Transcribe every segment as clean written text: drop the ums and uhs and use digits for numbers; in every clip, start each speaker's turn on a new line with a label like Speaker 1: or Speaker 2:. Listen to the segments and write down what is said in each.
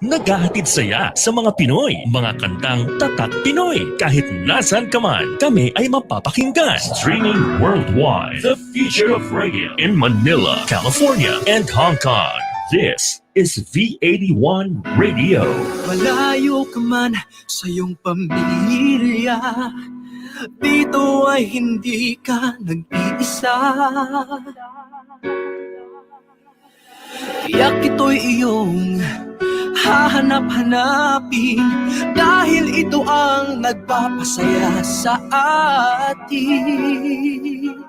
Speaker 1: Naghahatid saya sa mga Pinoy, mga kantang tatak Pinoy. Kahit nasan ka man, kami ay mapapakinggan. Streaming worldwide, the future of radio in Manila, California, and Hong Kong. This is V81 Radio.
Speaker 2: Malayo ka man sa iyong pamilya, dito ay hindi ka nag-iisa. Tiyak ito'y iyong hahanap-hanapin, dahil ito ang nagpapasaya sa atin.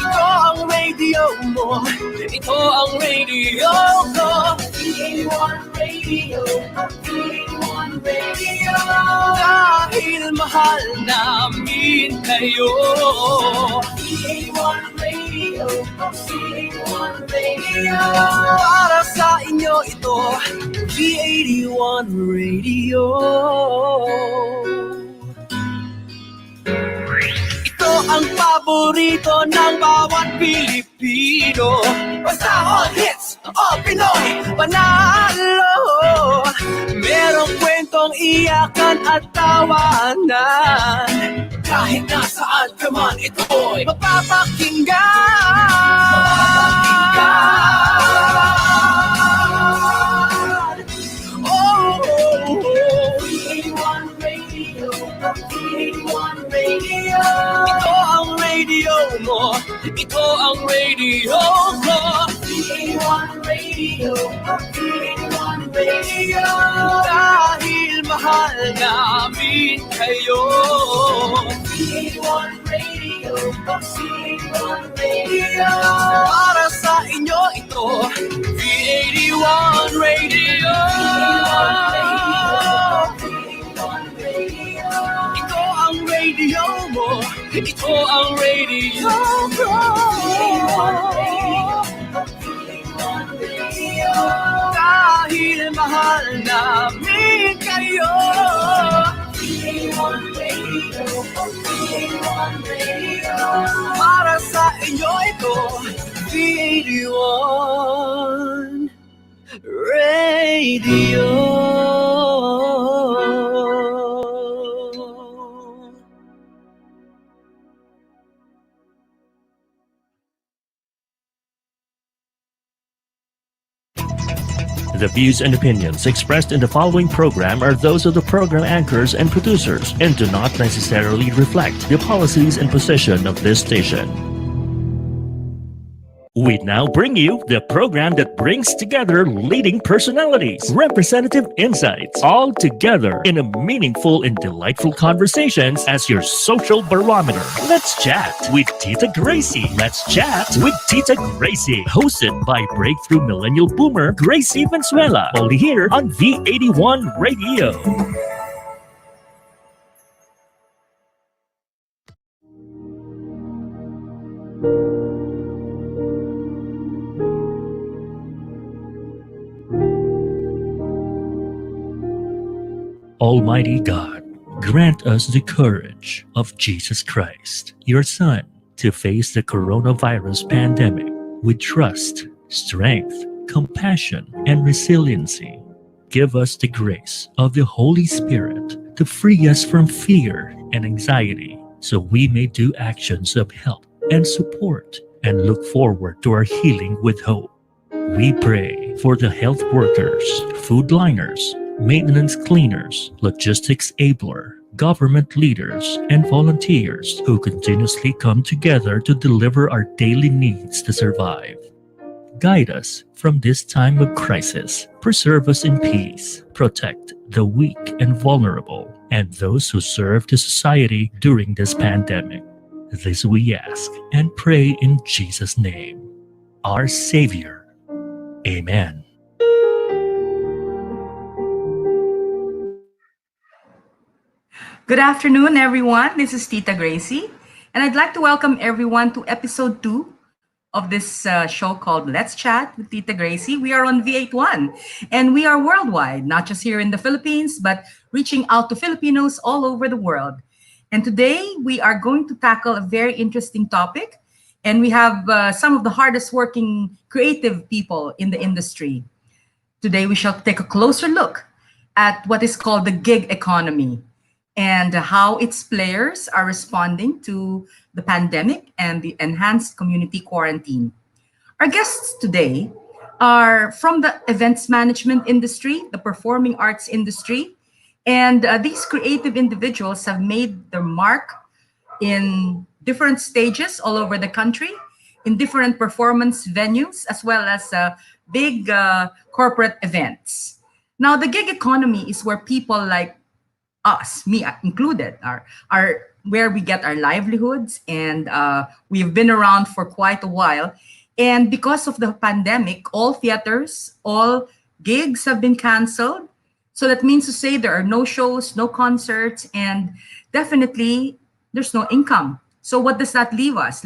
Speaker 2: Ito ang radio mo, ito ang radio ko. V81 Radio, V81 Radio. Dahil mahal namin kayo. V81 Radio, V81 Radio. Para sa inyo ito, V81 Radio. Ito ang paborito ng bawat Pilipino. Basta all hits, all Pinoy, panalo. Merong kwentong iyakan at tawanan, kahit nasaan ka man ito'y mapapakinggan. Oh, V81 Radio, V81 Radio. Ito ang radio mo, ito ang radio ko. V81 Radio, V81 Radio. Dahil mahal namin kayo. V81 Radio, V81 Radio. Para sa inyo ito, V81 Radio. Ito ang radio mo, ito ang radio ko. Dahil mahal namin kayo. Para sa inyo ito, V81 Radio.
Speaker 1: The views and opinions expressed in the following program are those of the program anchors and producers and do not necessarily reflect the policies and position of this station. We now bring you the program that brings together leading personalities, representative insights, all together in a meaningful and delightful conversations as your social barometer. Let's chat with Tita Gracie. Let's chat with Tita Gracie. Hosted by breakthrough millennial boomer Gracie Valenzuela. Only here on V81 Radio. Almighty God, grant us the courage of Jesus Christ, your Son, to face the coronavirus pandemic with trust, strength, compassion, and resiliency. Give us the grace of the Holy Spirit to free us from fear and anxiety, so we may do actions of help and support and look forward to our healing with hope. We pray for the health workers, food liners, maintenance cleaners, logistics abler, government leaders, and volunteers who continuously come together to deliver our daily needs to survive. Guide us from this time of crisis. Preserve us in peace. Protect the weak and vulnerable, and those who serve the society during this pandemic. This we ask and pray in Jesus' name, our Savior. Amen.
Speaker 3: Good afternoon, everyone. This is Tita Gracie, and I'd like to welcome everyone to episode 2 of this show called Let's Chat with Tita Gracie. We are on V81, and we are worldwide, not just here in the Philippines, but reaching out to Filipinos all over the world. And today we are going to tackle a very interesting topic. And we have some of the hardest working creative people in the industry. Today we shall take a closer look at what is called the gig economy and how its players are responding to the pandemic and the enhanced community quarantine. Our guests today are from the events management industry, the performing arts industry, and these creative individuals have made their mark in different stages all over the country, in different performance venues, as well as big corporate events. Now, the gig economy is where people like us, me included, are where we get our livelihoods, and we've been around for quite a while. And because of the pandemic, all theaters, all gigs have been canceled. So that means to say there are no shows, no concerts, and definitely there's no income. So what does that leave us?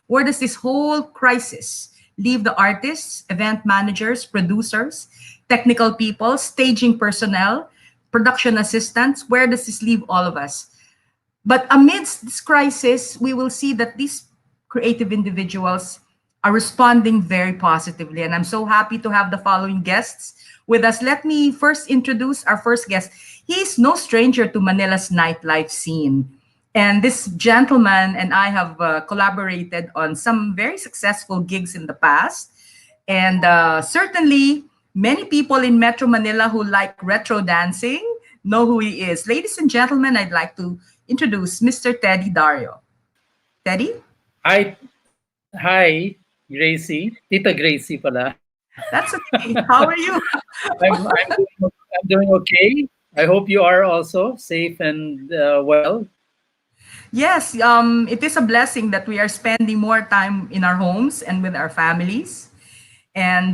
Speaker 3: Where does this whole crisis leave the artists, event managers, producers, technical people, staging personnel, production assistants? Where does this leave all of us? But amidst this crisis, we will see that these creative individuals are responding very positively. And I'm so happy to have the following guests with us. Let me first introduce our first guest. He's no stranger to Manila's nightlife scene. And this gentleman and I have collaborated on some very successful gigs in the past. And certainly, many people in Metro Manila who like retro dancing know who he is. Ladies and gentlemen, I'd like to introduce Mr. Teddy Dario. Teddy?
Speaker 4: Hi, hi, Gracie. Tita Gracie pala.
Speaker 3: That's okay. How are you?
Speaker 4: I'm doing okay. I hope you are also safe and well.
Speaker 3: Yes, it is a blessing that we are spending more time in our homes and with our families. And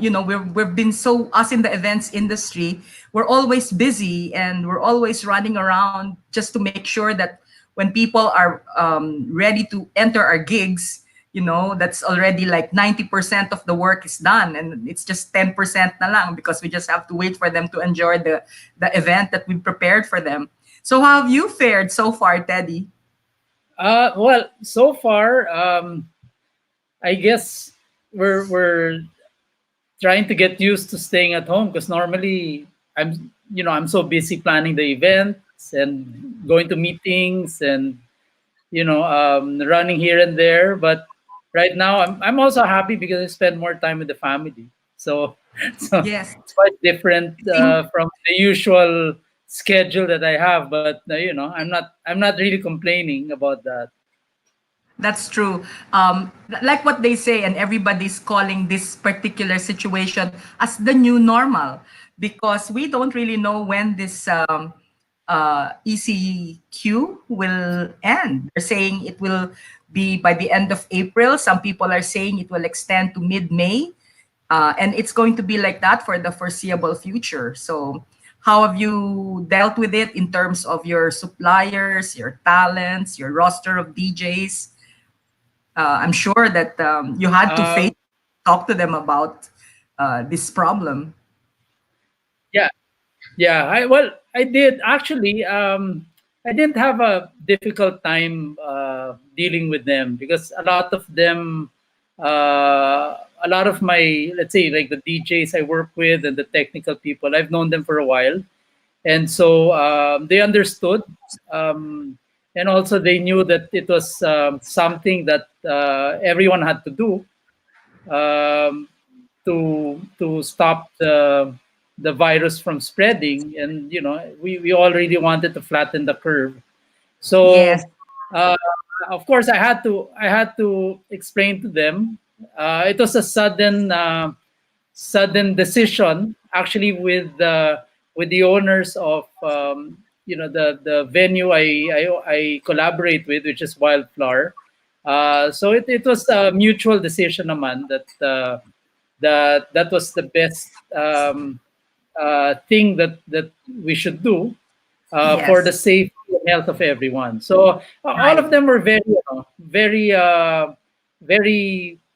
Speaker 3: we've been so us in the events industry, we're always busy and we're always running around just to make sure that when people are ready to enter our gigs, that's already like 90% of the work is done, and it's just 10% na lang because we just have to wait for them to enjoy the event that we prepared for them. So how have you fared so far, Teddy?
Speaker 4: Well, so far, I guess we're trying to get used to staying at home because normally I'm so busy planning the events and going to meetings and running here and there. But right now, I'm also happy because I spend more time with the family. So, so
Speaker 3: Yes.
Speaker 4: it's quite different from the usual schedule that I have. But I'm not really complaining about that.
Speaker 3: That's true. Like what they say, and everybody's calling this particular situation as the new normal because we don't really know when this ECQ will end. They're saying it will be by the end of April. Some people are saying it will extend to mid-May. And it's going to be like that for the foreseeable future. So how have you dealt with it in terms of your suppliers, your talents, your roster of DJs? I'm sure that you had to talk to them about this problem.
Speaker 4: Yeah, yeah. I did actually. I didn't have a difficult time dealing with them because a lot of my, let's say, like the DJs I work with and the technical people, I've known them for a while, and so they understood, and also they knew that it was something that everyone had to do um, to stop the virus from spreading, and we all really wanted to flatten the curve. So
Speaker 3: Yes,
Speaker 4: uh, of course I had to explain to them. It was a sudden decision actually with the owners of the venue I collaborate with, which is Wildflower. So it was a mutual decision naman that was the best thing that we should do for the
Speaker 3: yes,
Speaker 4: safety and health of everyone. So all
Speaker 3: right.
Speaker 4: of them were very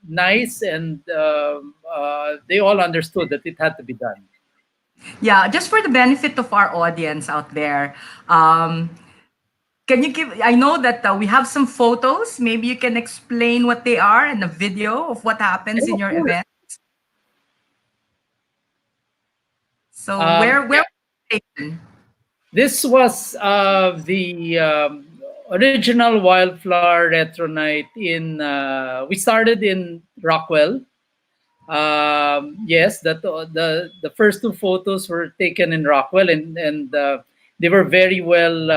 Speaker 4: nice, and they all understood that it had to be done.
Speaker 3: Yeah, just for the benefit of our audience out there, um, Can you give? I know that we have some photos. Maybe you can explain what they are and a video of what happens
Speaker 4: Yeah,
Speaker 3: in
Speaker 4: of
Speaker 3: your
Speaker 4: course.
Speaker 3: event. So where
Speaker 4: Yeah,
Speaker 3: was it taken?
Speaker 4: this was the original Wildflower Retro Night in. We started in Rockwell. Yes, that the first two photos were taken in Rockwell, and they were very well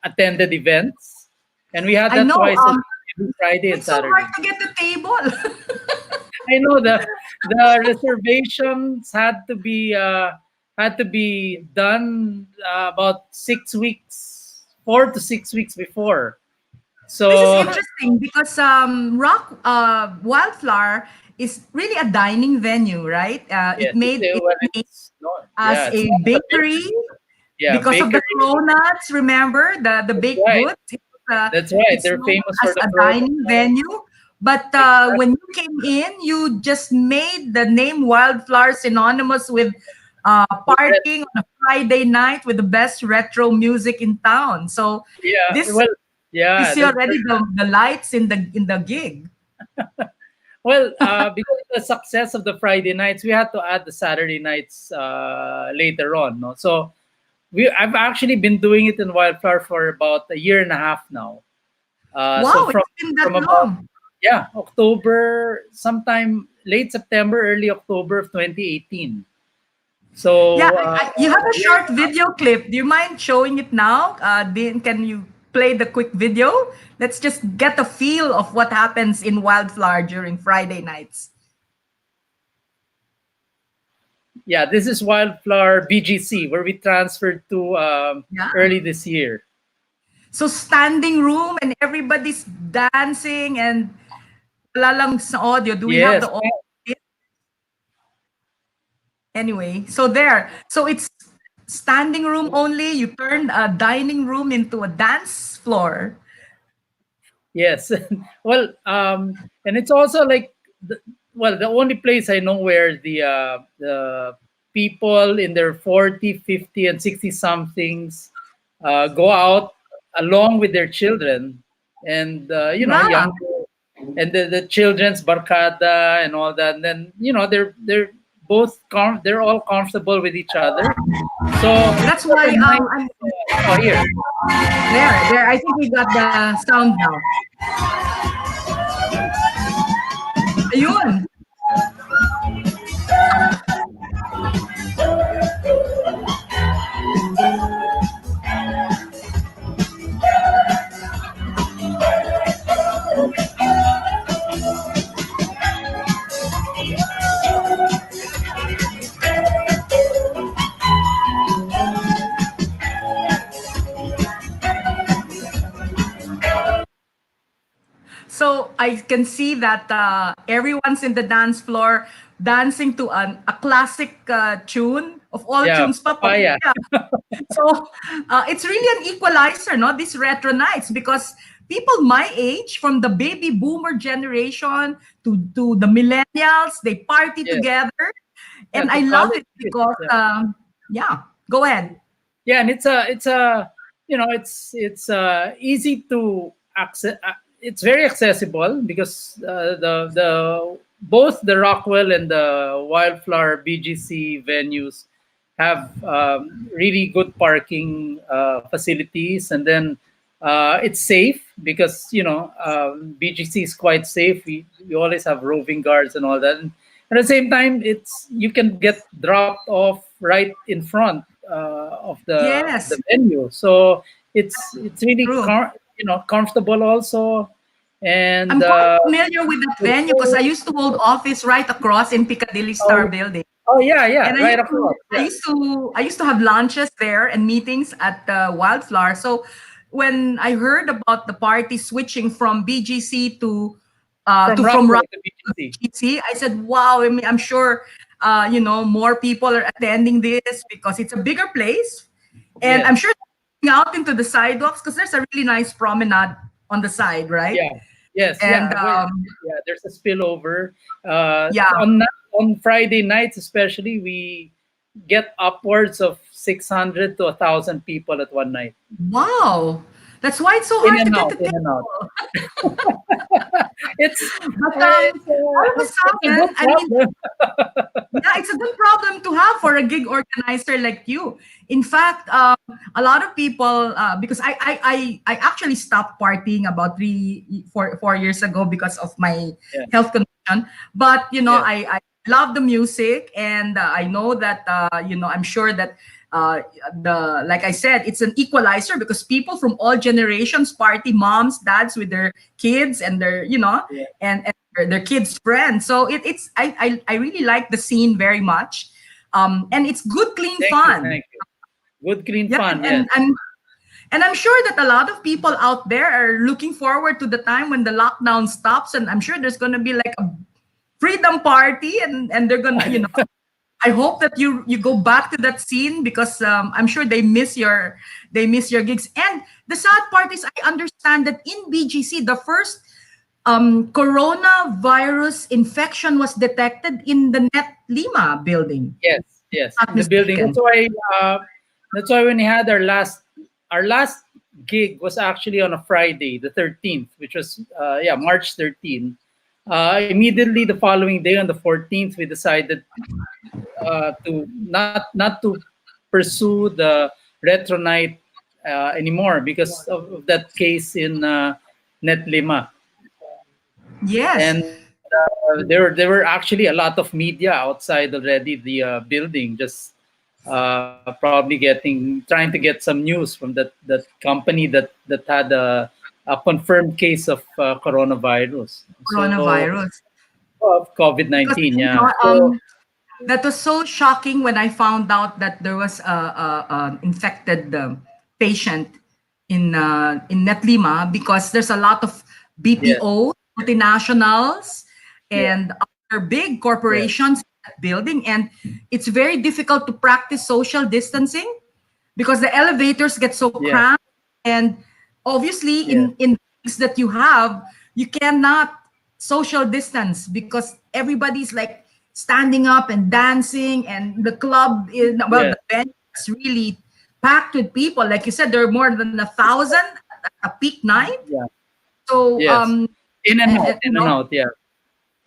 Speaker 4: attended events, and we had
Speaker 3: I
Speaker 4: that
Speaker 3: know.
Speaker 4: twice a week, every Friday and
Speaker 3: It's so hard
Speaker 4: Saturday.
Speaker 3: to get the table.
Speaker 4: I know the reservations had to be done about 6 weeks, 4 to 6 weeks before.
Speaker 3: This is
Speaker 4: So
Speaker 3: interesting because Rock Wildflower is really a dining venue, right? It
Speaker 4: yes,
Speaker 3: made it made
Speaker 4: it's not.
Speaker 3: as
Speaker 4: Yeah, it's
Speaker 3: a
Speaker 4: not a
Speaker 3: bakery
Speaker 4: yeah
Speaker 3: because of the
Speaker 4: bakery.
Speaker 3: cronuts. Remember the
Speaker 4: That's
Speaker 3: baked
Speaker 4: right.
Speaker 3: goods?
Speaker 4: That's right.
Speaker 3: It's
Speaker 4: They're
Speaker 3: known
Speaker 4: famous
Speaker 3: as
Speaker 4: for the
Speaker 3: a
Speaker 4: Corona.
Speaker 3: dining venue. But
Speaker 4: Exactly.
Speaker 3: when you came in, you just made the name Wildflower synonymous with partying on a Friday night with the best retro music in town. So
Speaker 4: Yeah.
Speaker 3: this
Speaker 4: Well,
Speaker 3: you
Speaker 4: yeah.
Speaker 3: see already the lights in the gig.
Speaker 4: Well, because of the success of the Friday nights, we had to add the Saturday nights later on. No? So I've actually been doing it in Wildflower for about a year and a half now. So
Speaker 3: Wow, it's been that
Speaker 4: from about
Speaker 3: long.
Speaker 4: October, sometime late September, early October of 2018.
Speaker 3: Yeah,
Speaker 4: So
Speaker 3: you have a
Speaker 4: yeah,
Speaker 3: short video clip. Do you mind showing it now? Can you play the quick video? Let's just get a feel of what happens in Wildflower during Friday nights.
Speaker 4: yeah, this is Wildflower BGC where we transferred to
Speaker 3: Yeah.
Speaker 4: early this year.
Speaker 3: So standing room and everybody's dancing and wala lang sa audio. Do we have
Speaker 4: Yes,
Speaker 3: the audio? Anyway, so there. So it's standing room only. You turned a dining room into a dance floor.
Speaker 4: yes. Well, and it's also like, the only place I know where the people in their 40, 50, and 60 somethings go out along with their children and,
Speaker 3: Yeah.
Speaker 4: young, and the children's barkada and all that. And then, they're they're all comfortable with each other. So
Speaker 3: That's
Speaker 4: it's
Speaker 3: why
Speaker 4: a nice,
Speaker 3: I'm
Speaker 4: oh, here.
Speaker 3: there. I think we got the sound now. Ayun. So I can see that everyone's in the dance floor dancing to a classic tune of all
Speaker 4: Yeah,
Speaker 3: tunes,
Speaker 4: papaya.
Speaker 3: Papaya. So it's really an equalizer, no? These retro nights because people my age, from the baby boomer generation to the millennials, they party
Speaker 4: Yes.
Speaker 3: together,
Speaker 4: Yeah,
Speaker 3: and I
Speaker 4: to
Speaker 3: love
Speaker 4: college
Speaker 3: it
Speaker 4: kids.
Speaker 3: because
Speaker 4: Yeah.
Speaker 3: yeah, go ahead.
Speaker 4: Yeah, and it's easy to access. It's very accessible because the both the Rockwell and the Wildflower BGC venues have really good parking facilities, and then it's safe because BGC is quite safe. We always have roving guards and all that. And at the same time, you can get dropped off right in front of the
Speaker 3: Yes,
Speaker 4: venue, so it's really
Speaker 3: true.
Speaker 4: comfortable also, and
Speaker 3: I'm quite familiar with that
Speaker 4: it's
Speaker 3: venue because I used to hold office right across in Piccadilly Star
Speaker 4: oh,
Speaker 3: Building.
Speaker 4: oh yeah,
Speaker 3: And
Speaker 4: right across, yeah,
Speaker 3: I used to have lunches there and meetings at Wildflower. So when I heard about the party switching from BGC
Speaker 4: from
Speaker 3: from
Speaker 4: Rockwell
Speaker 3: Rock
Speaker 4: to
Speaker 3: to
Speaker 4: BGC.
Speaker 3: BGC, I said, "Wow!" I mean, I'm sure more people are attending this because it's a bigger place, and I'm
Speaker 4: Yes.
Speaker 3: sure they're going out into the sidewalks because there's a really nice promenade on the side, right?
Speaker 4: Yeah. Yes.
Speaker 3: And
Speaker 4: Yeah. Yeah. There's a spillover.
Speaker 3: yeah,
Speaker 4: On Friday nights, especially, we get upwards of 600 to 1,000 people at one night.
Speaker 3: wow. That's why it's so
Speaker 4: In
Speaker 3: hard to
Speaker 4: and
Speaker 3: get
Speaker 4: out,
Speaker 3: the
Speaker 4: in and out.
Speaker 3: table.
Speaker 4: It's
Speaker 3: But all of a
Speaker 4: it's a good
Speaker 3: sudden, I mean,
Speaker 4: problem.
Speaker 3: yeah, it's a good problem to have for a gig organizer like you. In fact, a lot of people, because I actually stopped partying about 4 years ago because of my
Speaker 4: Yeah,
Speaker 3: health condition. But
Speaker 4: yeah,
Speaker 3: I love the music, and I know that I'm sure that the like I said, it's an equalizer because people from all generations party, moms, dads with their kids and their
Speaker 4: yeah.
Speaker 3: and their kids' friends. So it's I really like the scene very much, and it's good, clean
Speaker 4: Thank you,
Speaker 3: fun.
Speaker 4: thank you. Good, clean
Speaker 3: Yeah,
Speaker 4: fun. Yes.
Speaker 3: and I'm sure that a lot of people out there are looking forward to the time when the lockdown stops, and I'm sure there's gonna be like a freedom party, and they're gonna I hope that you go back to that scene because I'm sure they miss your gigs. And the sad part is I understand that in BGC the first coronavirus infection was detected in the Net Lima building.
Speaker 4: Yes, yes,
Speaker 3: Not
Speaker 4: in the building.
Speaker 3: mistaken.
Speaker 4: That's why when we had our last gig was actually on a Friday, the 13th, which was March 13th. Immediately the following day on the 14th, we decided to not to pursue the retro night anymore because of that case in Net Lima.
Speaker 3: Yes.
Speaker 4: And there were actually a lot of media outside already the building, just probably trying to get some news from that company that had a confirmed case of coronavirus. So
Speaker 3: Coronavirus.
Speaker 4: of COVID
Speaker 3: Because
Speaker 4: 19, yeah. So
Speaker 3: that was so shocking when I found out that there was a infected patient in Net Lima because there's a lot of
Speaker 4: yes,
Speaker 3: BPO multinationals
Speaker 4: yes,
Speaker 3: and other big
Speaker 4: yes,
Speaker 3: corporations in that building, and it's very difficult to practice social distancing because the elevators get so
Speaker 4: yes,
Speaker 3: cramped, and obviously
Speaker 4: yes,
Speaker 3: in things that you have, you cannot social distance because everybody's like standing up and dancing, and the club is, well,
Speaker 4: yes,
Speaker 3: the venue is really packed with people. Like you said, there are more than 1,000 at a peak night.
Speaker 4: yeah,
Speaker 3: So
Speaker 4: yes. In and out,
Speaker 3: and,
Speaker 4: in and out, yeah,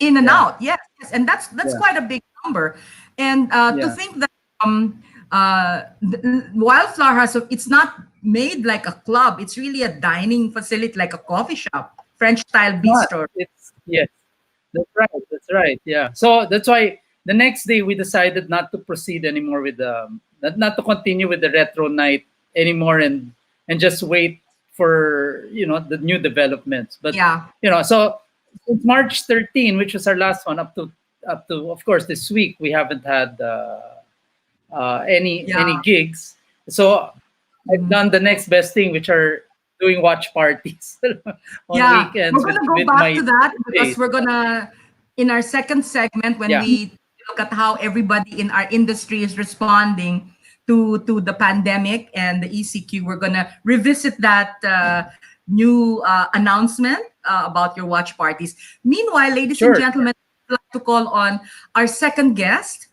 Speaker 3: in and
Speaker 4: yeah,
Speaker 3: out, yes, yes, and that's
Speaker 4: yeah,
Speaker 3: quite a big number. And to
Speaker 4: yeah.
Speaker 3: think that Wildflower has it's not made like a club, it's really a dining facility, like a coffee shop, French style
Speaker 4: Not.
Speaker 3: bistro.
Speaker 4: It's yes. That's right. That's right. Yeah. So that's why the next day we decided not to proceed anymore with the not to continue with the retro night anymore, and just wait for the new developments. But
Speaker 3: Yeah,
Speaker 4: so since March 13, which was our last one, up to of course this week we haven't had any
Speaker 3: yeah.
Speaker 4: gigs. So I've
Speaker 3: Mhm.
Speaker 4: done the next best thing, which are doing watch parties on
Speaker 3: Yeah, we're
Speaker 4: weekends with
Speaker 3: gonna go
Speaker 4: with
Speaker 3: back
Speaker 4: my
Speaker 3: to that because
Speaker 4: days.
Speaker 3: we're gonna in our second segment when
Speaker 4: Yeah,
Speaker 3: we look at how everybody in our industry is responding to the pandemic and the ECQ. We're gonna revisit that new announcement about your watch parties. Meanwhile, ladies and
Speaker 4: sure.
Speaker 3: gentlemen, I'd like to call on our second guest.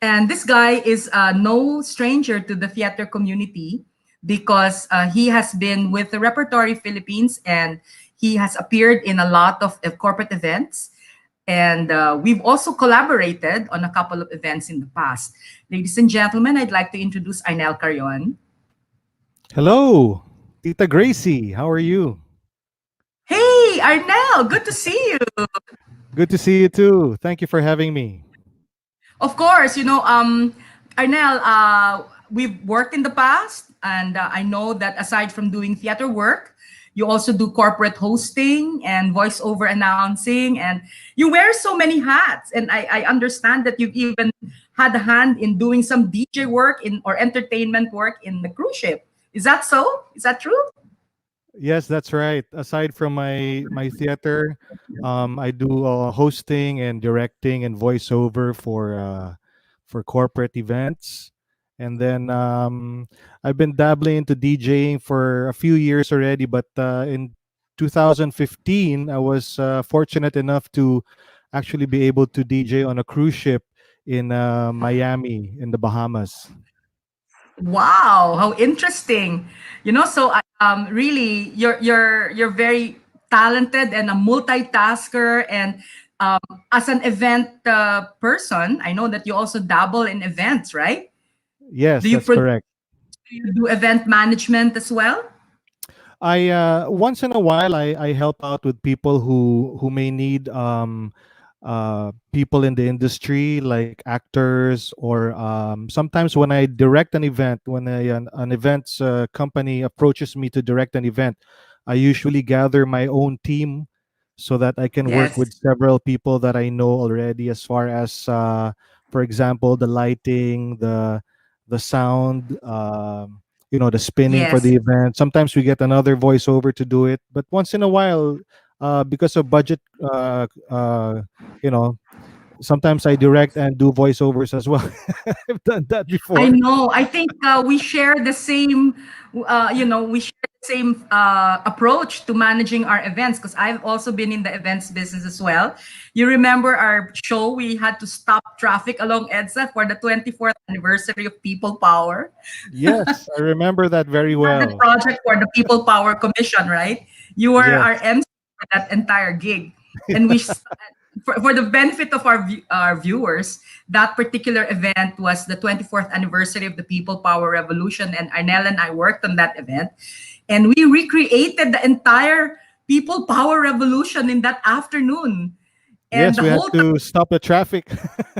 Speaker 3: And this guy is no stranger to the theater community because he has been with the Repertory Philippines, and he has appeared in a lot of corporate events. And we've also collaborated on a couple of events in the past. Ladies and gentlemen, I'd like to introduce Arnel Carrion.
Speaker 5: Hello, Tita Gracie. How are you?
Speaker 3: Hey, Arnel, good to see you.
Speaker 5: Good to see you too. Thank you for having me.
Speaker 3: Of course, Arnel, we've worked in the past, and I know that aside from doing theater work, you also do corporate hosting and voiceover announcing, and you wear so many hats. And I understand that you've even had a hand in doing some DJ work in or entertainment work in the cruise ship. Is that so? Is that true?
Speaker 5: Yes, that's right. Aside from my theater, I do hosting and directing and voiceover for corporate events, and then I've been dabbling into DJing for a few years already. But in 2015, I was fortunate enough to actually be able to DJ on a cruise ship in Miami in the Bahamas.
Speaker 3: Wow, how interesting. So really you're very talented and a multitasker, and um, as an event person, I know that you also dabble in events, right?
Speaker 5: Yes,
Speaker 3: Do you
Speaker 5: that's
Speaker 3: produce,
Speaker 5: correct.
Speaker 3: do you do event management as well?
Speaker 5: I once in a while I help out with people who may need people in the industry like actors, or sometimes when I direct an event, when an events company approaches me to direct an event, I usually gather my own team so that I can work
Speaker 3: Yes.
Speaker 5: with several people that I know already, as far as for example, the lighting, the sound, the spinning for
Speaker 3: Yes.
Speaker 5: the event. Sometimes we get another voiceover to do it, but once in a while, because of budget, you know sometimes I direct and do voiceovers as well. I've done that
Speaker 3: I
Speaker 5: before.
Speaker 3: know. I think we share the same, we share the same approach to managing our events, because I've also been in the events business as well. You remember our show? We had to stop traffic along EDSA for the 24th anniversary of People Power.
Speaker 5: Yes, I remember that very
Speaker 3: Had that
Speaker 5: well.
Speaker 3: project for the People Power Commission, right? You were our
Speaker 5: Yes.
Speaker 3: MC for that entire gig, and for the benefit of our viewers, that particular event was the 24th anniversary of the People Power Revolution, and Arnel and I worked on that event, and we recreated the entire People Power Revolution in that afternoon, and
Speaker 5: Yes,
Speaker 3: the
Speaker 5: we had
Speaker 3: whole
Speaker 5: to stop the traffic.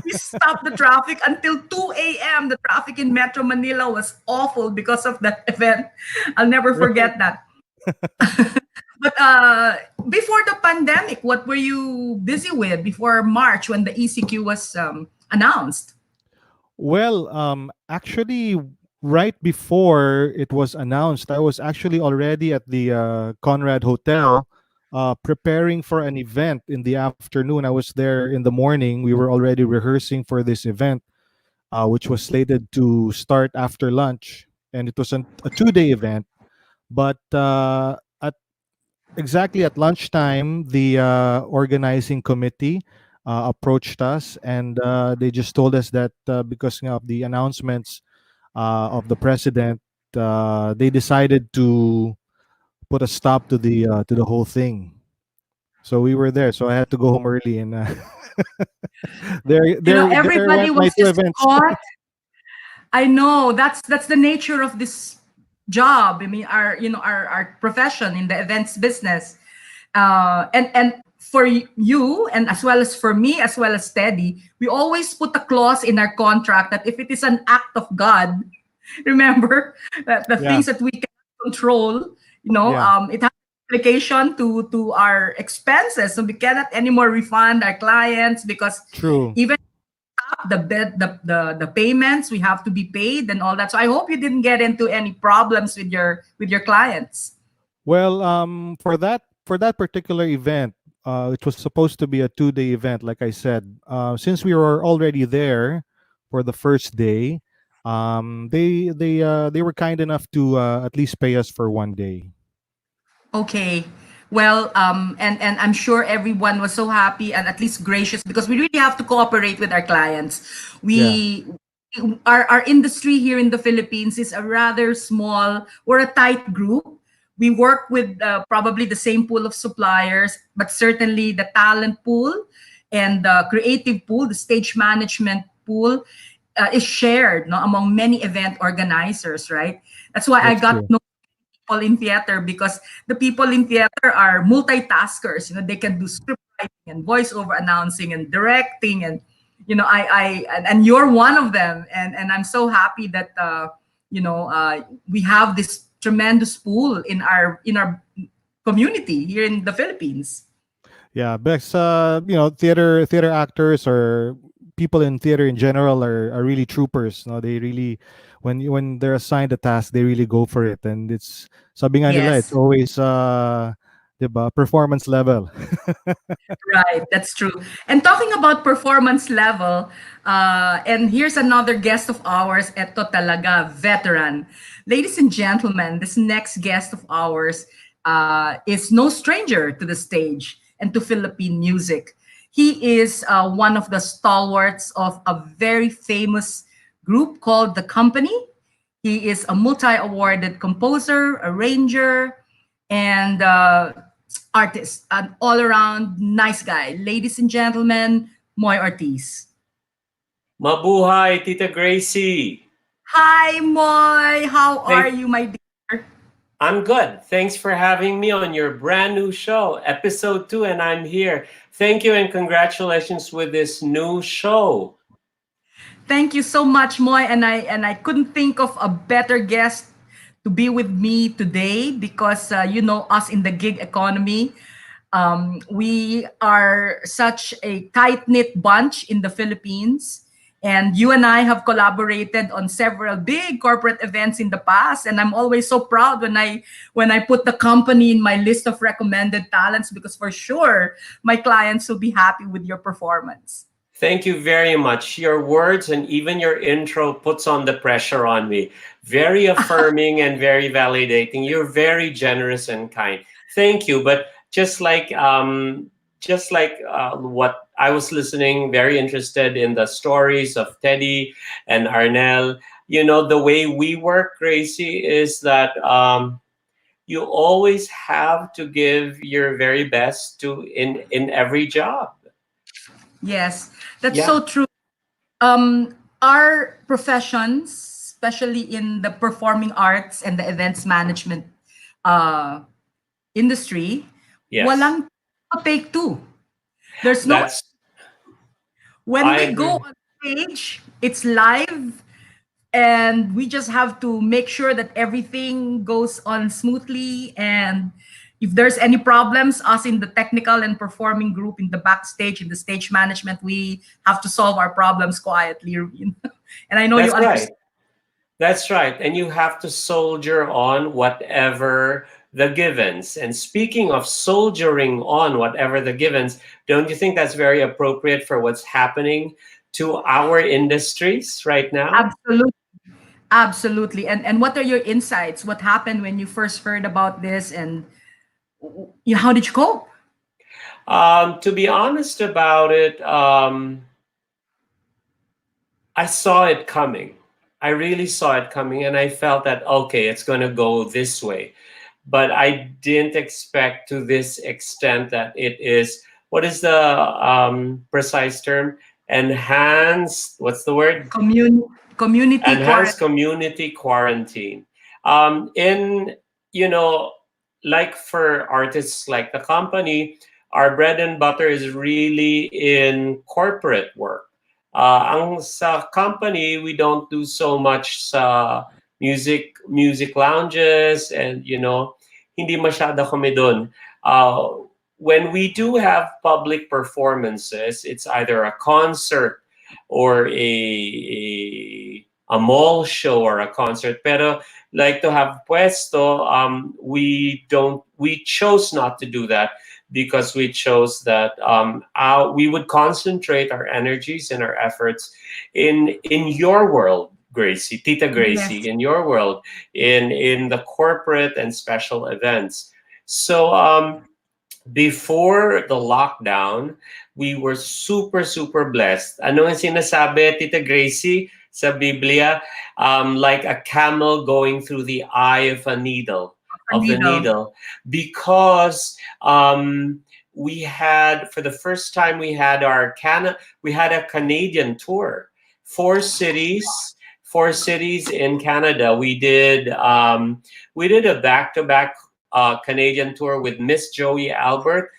Speaker 3: we stopped the traffic until 2 a.m. The traffic in Metro Manila was awful because of that event. I'll never
Speaker 5: Right.
Speaker 3: forget that. But before the pandemic, what were you busy with before March when the ECQ was announced?
Speaker 5: Well, actually, right before it was announced, I was actually already at the Conrad Hotel, preparing for an event in the afternoon. I was there in the morning. We were already rehearsing for this event, which was slated to start after lunch, and it was a 2-day event. But at exactly at lunchtime, the organizing committee approached us, and they just told us that because of the announcements of the president, they decided to put a stop to the whole thing. So we were there. So I had to go home early, and there
Speaker 3: Everybody
Speaker 5: went my
Speaker 3: was
Speaker 5: two
Speaker 3: just
Speaker 5: events.
Speaker 3: caught. I know that's the nature of this job. I mean, our profession in the events business, and for you, and as well as for me, as well as Teddy, we always put a clause in our contract that if it is an act of God, remember that the
Speaker 5: Yeah,
Speaker 3: things that we can control,
Speaker 5: yeah,
Speaker 3: it has implication to our expenses, so we cannot anymore refund our clients because
Speaker 5: true.
Speaker 3: even the payments we have to be paid and all that. So I hope you didn't get into any problems with your clients.
Speaker 5: Well, for that particular event, it was supposed to be a 2-day event, like I said. Since we were already there for the first day, they were kind enough to at least pay us for 1 day.
Speaker 3: Okay. Well, and I'm sure everyone was so happy and at least gracious, because we really have to cooperate with our clients.
Speaker 5: Yeah,
Speaker 3: Our industry here in the Philippines is a rather small, we're a tight group. We work with probably the same pool of suppliers, but certainly the talent pool and the creative pool, the stage management pool, is shared, no, among many event organizers, right? That's why I
Speaker 5: that's
Speaker 3: got
Speaker 5: true.
Speaker 3: people in theater, because the people in theater are multitaskers. They can do script writing and voiceover announcing and directing, and and you're one of them. And I'm so happy that we have this tremendous pool in our community here in the Philippines.
Speaker 5: Yeah, because theater actors or people in theater in general are really troopers. No, they really, when they're assigned a task, they really go for it, and it's sabi nga nila, it's
Speaker 3: Yes.
Speaker 5: always 'di ba, performance level.
Speaker 3: Right, that's true. And talking about performance level, and here's another guest of ours, eto talaga, veteran. Ladies and gentlemen, this next guest of ours is no stranger to the stage and to Philippine music. He is one of the stalwarts of a very famous group called The Company. He is a multi-awarded composer, arranger, and artist. An all-around nice guy. Ladies and gentlemen, Moy Ortiz.
Speaker 6: Mabuhay, Tita Gracie.
Speaker 3: Hi, Moy. How are
Speaker 6: Thank,
Speaker 3: you, my dear?
Speaker 6: I'm good. Thanks for having me on your brand new show, episode 2, and I'm here. Thank you and congratulations with this new show.
Speaker 3: Thank you so much, Moy. And I couldn't think of a better guest to be with me today because you know us in the gig economy. We are such a tight knit bunch in the Philippines. And you and I have collaborated on several big corporate events in the past. And I'm always so proud when I put the company in my list of recommended talents because for sure my clients will be happy with your performance.
Speaker 6: Thank you very much. Your words and even your intro puts on the pressure on me. Very affirming and very validating. You're very generous and kind. Thank you. But just like what I was listening, very interested in the stories of Teddy and Arnel. You know, the way we work, Gracie, is that you always have to give your very best to in every job.
Speaker 3: Yes, that's
Speaker 6: Yeah.
Speaker 3: so true. Our professions, especially in the performing arts and the events management uh, industry,
Speaker 6: Yes.
Speaker 3: walang take two. There's no
Speaker 6: That's
Speaker 3: when
Speaker 6: I
Speaker 3: we go
Speaker 6: agree.
Speaker 3: on stage, it's live, and we just have to make sure that everything goes on smoothly. And if there's any problems, us in the technical and performing group in the backstage in the stage management, we have to solve our problems quietly. And I know you
Speaker 6: That's right.
Speaker 3: understand.
Speaker 6: That's right. And you have to soldier on whatever the givens. And speaking of soldiering on whatever the givens, don't you think that's very appropriate for what's happening to our industries right now?
Speaker 3: Absolutely. Absolutely. And what are your insights? What happened when you first heard about this, and how did you cope?
Speaker 6: To be honest about it, I saw it coming. I really saw it coming, and I felt that, okay, it's going to go this way. But I didn't expect to this extent that it is, what is the precise term? Enhanced, what's the word?
Speaker 3: Community
Speaker 6: Enhanced
Speaker 3: quarantine.
Speaker 6: community quarantine. In, you know, like for artists like the company, our bread and butter is really in corporate work. Ang sa company, we don't do so much sa music lounges, and hindi masyado kami dun. When we do have public performances, it's either a concert or a mall show or a concert. Pero like to have puesto, we chose not to do that because we chose that we would concentrate our energies and our efforts in your world, Gracie, Tita Gracie,
Speaker 3: Yes.
Speaker 6: in your world, in the corporate and special events. So before the lockdown, we were super, super blessed. Ano ang sinasabi, Tita Gracie, sa Biblia? Like a camel going through the eye of the
Speaker 3: Needle.
Speaker 6: needle, because we had, for the first time, we had a Canadian tour, four cities in Canada. We did a back-to-back Canadian tour with Miss Joey Albert.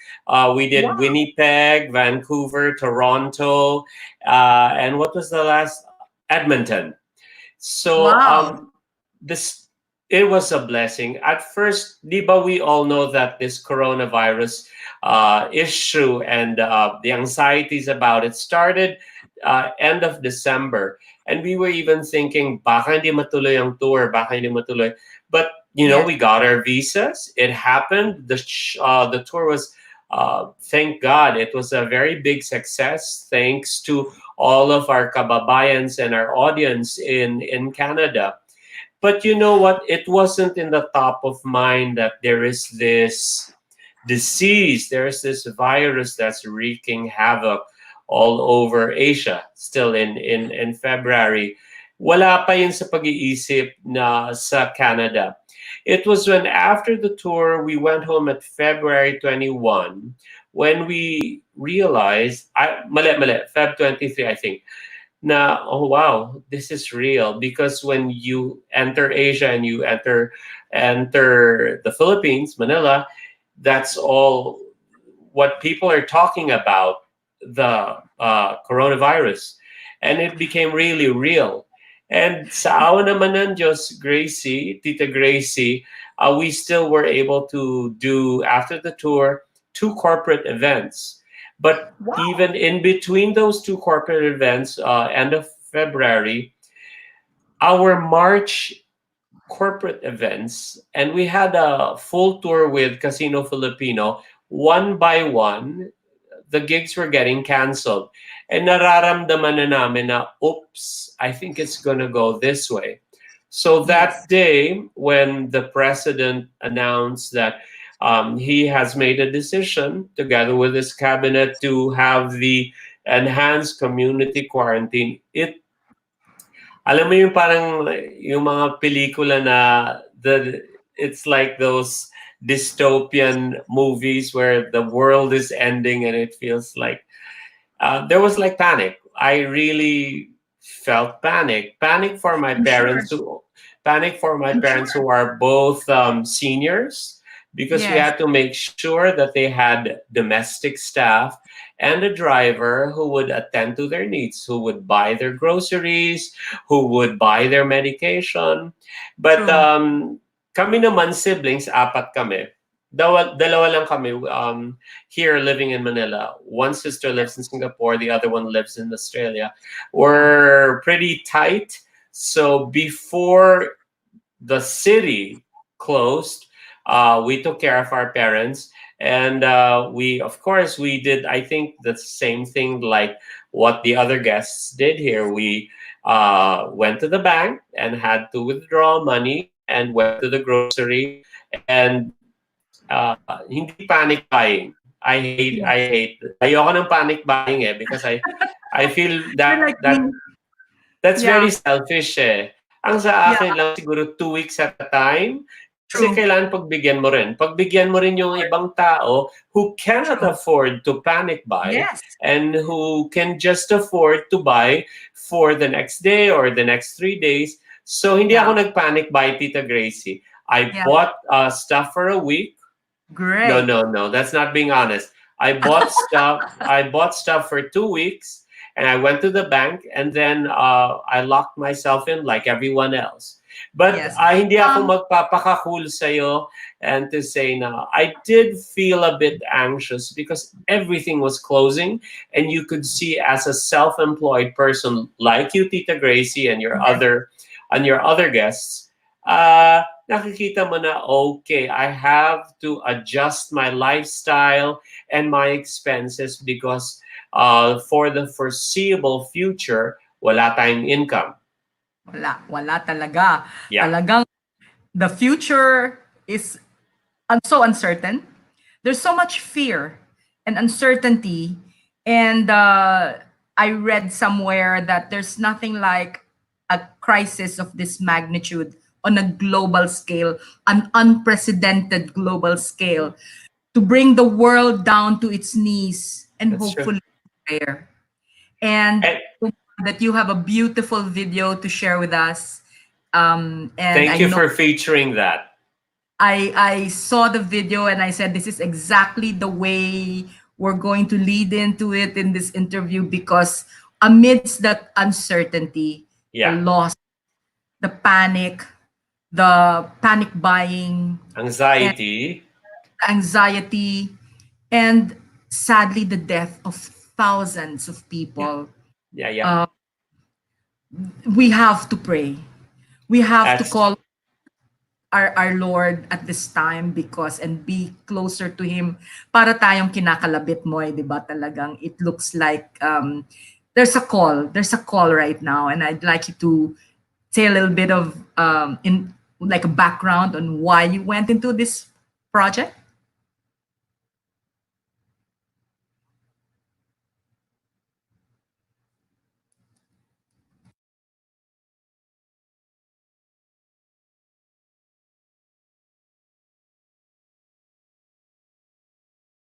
Speaker 6: We did
Speaker 3: Wow.
Speaker 6: Winnipeg, Vancouver, Toronto, and what was the last? Edmonton. So
Speaker 3: Wow.
Speaker 6: this it was a blessing. At first, di ba, we all know that this coronavirus issue and the anxieties about it started end of December, and we were even thinking, baka hindi matuloy ang tour, baka hindi matuloy. But
Speaker 3: Yes.
Speaker 6: we got our visas. It happened. The tour was, thank God, it was a very big success. Thanks to all of our kababayans and our audience in Canada. But you know what? It wasn't in the top of mind that there is this disease, there is this virus that's wreaking havoc all over Asia. Still in February, wala pa yun sa pag-iisip na sa Canada. It was when after the tour, we went home at February 21 when we realized, Feb 23, I think, na, oh wow, this is real. Because when you enter Asia and you enter the Philippines, Manila, that's all what people are talking about, the coronavirus. And it became really real. And sa awa naman ng Diyos, Gracie, Tita Gracie, we still were able to do, after the tour, 2 corporate events. But
Speaker 3: Wow.
Speaker 6: even in between those 2 corporate events, end of February, our March corporate events, and we had a full tour with Casino Filipino. One by one, the gigs were getting canceled. And nararamdaman na namin na, oops, I think it's gonna go this way. So
Speaker 3: Yes.
Speaker 6: that day, when the president announced that he has made a decision together with his cabinet to have the enhanced community quarantine, alam mo yung parang yung mga pelikula na it's like those dystopian movies where the world is ending and it feels like there was like panic. I really felt panic for my
Speaker 3: I'm sure.
Speaker 6: parents
Speaker 3: I'm sure.
Speaker 6: who are both seniors, because we
Speaker 3: Yes.
Speaker 6: had to make sure that they had domestic staff and a driver who would attend to their needs, who would buy their groceries, who would buy their medication. But
Speaker 3: True.
Speaker 6: kami naman siblings, apat kami. Dalawa lang kami here living in Manila. One sister lives in Singapore, the other one lives in Australia.
Speaker 3: Yeah.
Speaker 6: We're pretty tight. So before the city closed, we took care of our parents. And we, of course, we did, I think, the same thing like what the other guests did here. We went to the bank and had to withdraw money and went to the grocery and hindi panic buying.
Speaker 3: Yes.
Speaker 6: Ayoko ng panic buying because I feel
Speaker 3: You're like
Speaker 6: that
Speaker 3: me.
Speaker 6: that's
Speaker 3: Yeah.
Speaker 6: very selfish eh. Ang sa
Speaker 3: Yeah.
Speaker 6: akin lang siguro 2 weeks at a time. Kasi
Speaker 3: True.
Speaker 6: kailangan pagbigyan mo rin. Pagbigyan mo rin yung ibang tao who cannot
Speaker 3: True.
Speaker 6: afford to panic buy
Speaker 3: Yes.
Speaker 6: and who can just afford to buy for the next day or the next 3 days. So hindi
Speaker 3: Yeah.
Speaker 6: ako nag-panic buy, Tita Gracie. I
Speaker 3: Yeah.
Speaker 6: bought stuff for a week. No,
Speaker 3: Great.
Speaker 6: no, no. That's not being honest. I bought stuff. I bought stuff for 2 weeks, and I went to the bank, and then I locked myself in like everyone else. But
Speaker 3: Yes.
Speaker 6: hindi ako
Speaker 3: Um,
Speaker 6: magpapaka-cool sa'yo and to say na I did feel a bit anxious because everything was closing, and you could see as a self-employed person like you, Tita Gracie,
Speaker 3: yes.
Speaker 6: and your other guests. Nakikita mo na, okay, I have to adjust my lifestyle and my expenses because for the foreseeable future, wala tayong income.
Speaker 3: Wala talaga.
Speaker 6: Yeah,
Speaker 3: Talagang the future is so uncertain. There's so much fear and uncertainty. And I read somewhere that there's nothing like a crisis of this magnitude on a global scale, an unprecedented global scale, to bring the world down to its knees and
Speaker 6: that's true.
Speaker 3: hopefully there. And
Speaker 6: And
Speaker 3: that you have a beautiful video to share with us. And
Speaker 6: thank
Speaker 3: I
Speaker 6: you
Speaker 3: know
Speaker 6: for featuring that.
Speaker 3: I saw the video and I said this is exactly the way we're going to lead into it in this interview, because amidst that uncertainty, the
Speaker 6: Yeah,
Speaker 3: loss, the panic buying, and
Speaker 6: anxiety.
Speaker 3: the anxiety, and sadly the death of thousands of
Speaker 6: Yeah,
Speaker 3: people,
Speaker 6: yeah, yeah.
Speaker 3: uh, we have to pray. We have to
Speaker 6: That's
Speaker 3: call our Lord at this time, because and be closer to Him, para tayong kinakalabit mo, 'di ba? Talagang it looks like there's a call right now, and I'd like you to say a little bit of in like a background on why you went into this project.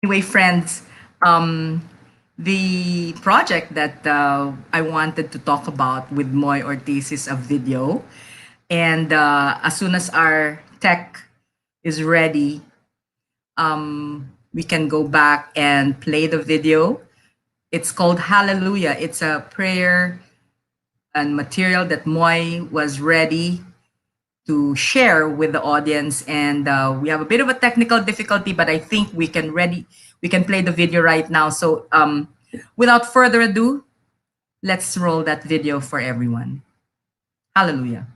Speaker 3: Anyway, friends, the project that I wanted to talk about with Moy Ortiz is a video. And as soon as our tech is ready, we can go back and play the video. It's called Hallelujah. It's a prayer and material that Moy was ready to share with the audience. And we have a bit of a technical difficulty, but I think we can play the video right now. So without further ado, let's roll that video for everyone. Hallelujah.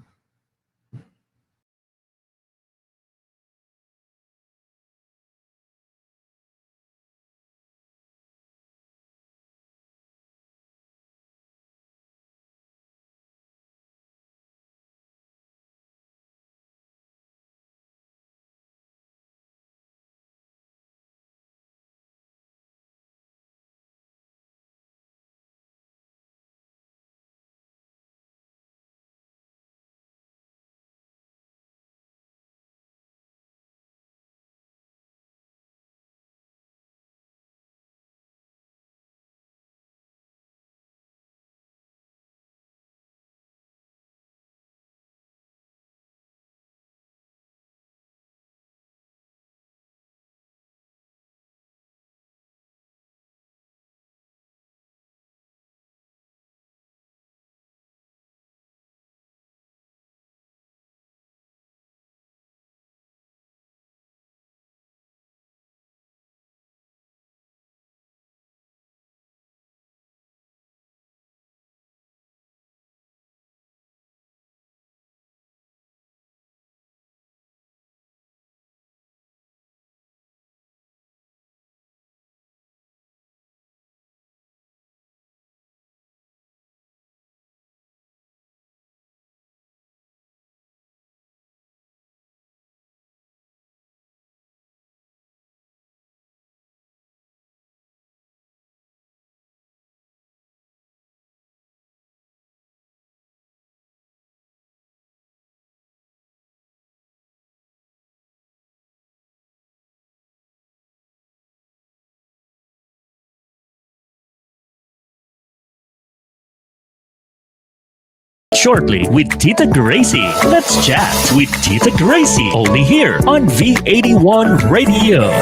Speaker 1: Shortly with Tita Gracie. Let's chat with Tita Gracie. Only here on V81 Radio.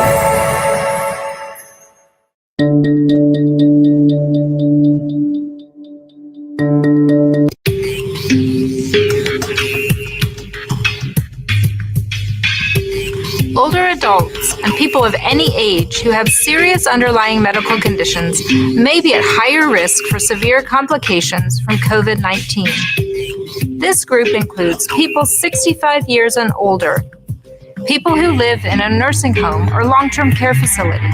Speaker 7: Older adults and people of any age who have serious underlying medical conditions may be at higher risk for severe complications from COVID-19. This group includes people 65 years and older, people who live in a nursing home or long-term care facility,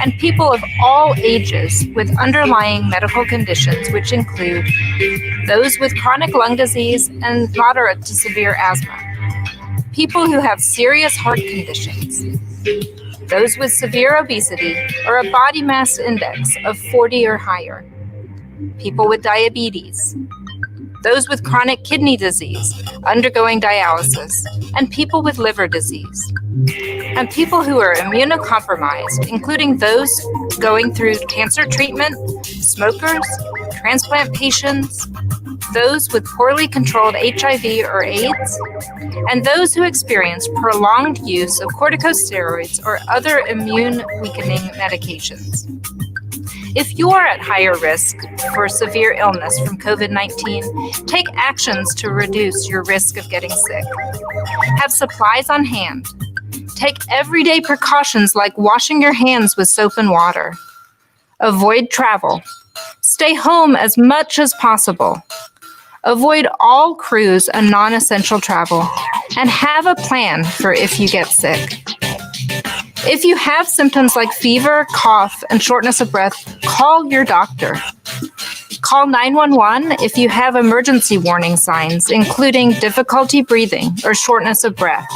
Speaker 7: and people of all ages with underlying medical conditions, which include those with chronic lung disease and moderate to severe asthma, people who have serious heart conditions, those with severe obesity or a body mass index of 40 or higher, people with diabetes, those with chronic kidney disease undergoing dialysis, and people with liver disease, and people who are immunocompromised, including those going through cancer treatment, smokers, transplant patients, those with poorly controlled HIV or AIDS, and those who experience prolonged use of corticosteroids or other immune-weakening medications. If you are at higher risk for severe illness from COVID-19, take actions to reduce your risk of getting sick. Have supplies on hand. Take everyday precautions like washing your hands with soap and water. Avoid travel. Stay home as much as possible. Avoid all cruise and non-essential travel, and have a plan for if you get sick. If you have symptoms like fever, cough, and shortness of breath, call your doctor. Call 911 if you have emergency warning signs, including difficulty breathing or shortness of breath,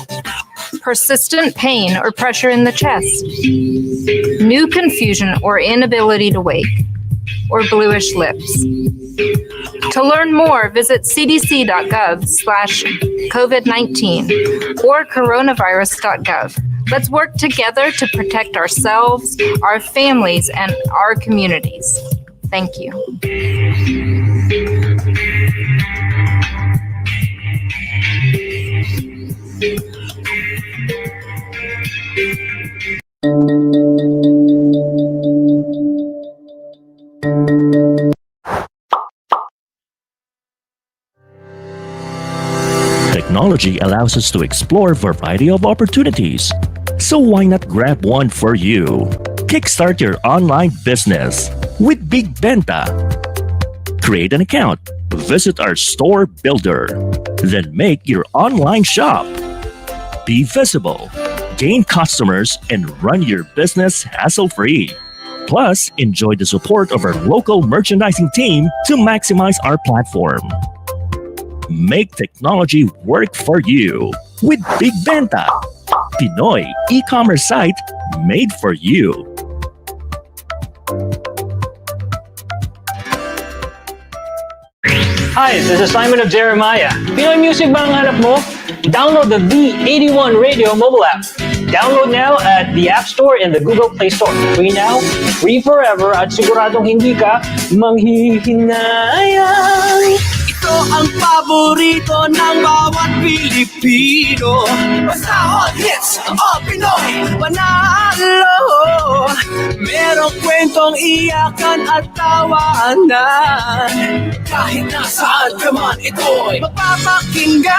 Speaker 7: persistent pain or pressure in the chest, new confusion or inability to wake, or bluish lips. To learn more, visit cdc.gov/COVID-19 or coronavirus.gov. Let's work together to protect ourselves, our families, and our communities. Thank you.
Speaker 1: Technology allows us to explore a variety of opportunities. So why not grab one for you? Kickstart your online business with Big Benta. Create an account, visit our store builder, then make your online shop. Be visible, gain customers, and run your business hassle-free. Plus, enjoy the support of our local merchandising team to maximize our platform. Make technology work for you with Big Benta, Pinoy e-commerce site made for you.
Speaker 8: Hi, this is Simon of Jeremiah. Pinoy music ba ang hanap mo? Download the V81 Radio mobile app. Download now at the App Store and the Google Play Store. Free now, free forever, at siguradong hindi ka manghihinayang.
Speaker 2: Ito ang paborito ng bawat Pilipino. Basta hot hits, all Pinoy, panalo. Merong kwentong iyakan at tawanan. Kahit nasaan ka man, ito'y mapapakinggan.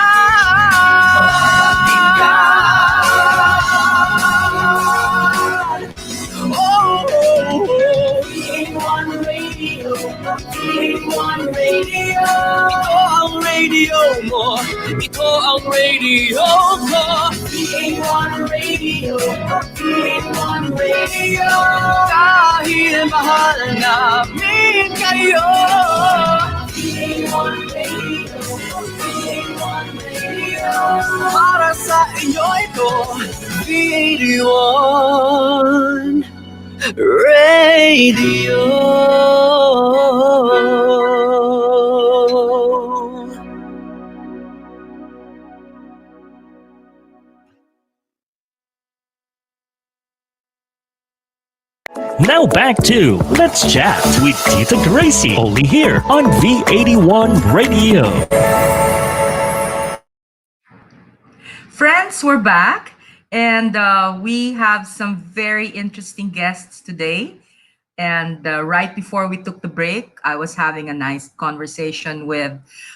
Speaker 2: Oh, V81 Radio, V81 Radio. Ito ang radio mo, ito ang radio ko. V81 Radio, V81 Radio. Dahil mahal namin kayo. V81 Radio, V81 Radio. Para sa inyo ito, V81 Radio.
Speaker 1: Now back to Let's Chat with Tita Gracie, only here on V81 Radio.
Speaker 3: Friends, we're back, and we have some very interesting guests today. And right before we took the break, I was having a nice conversation with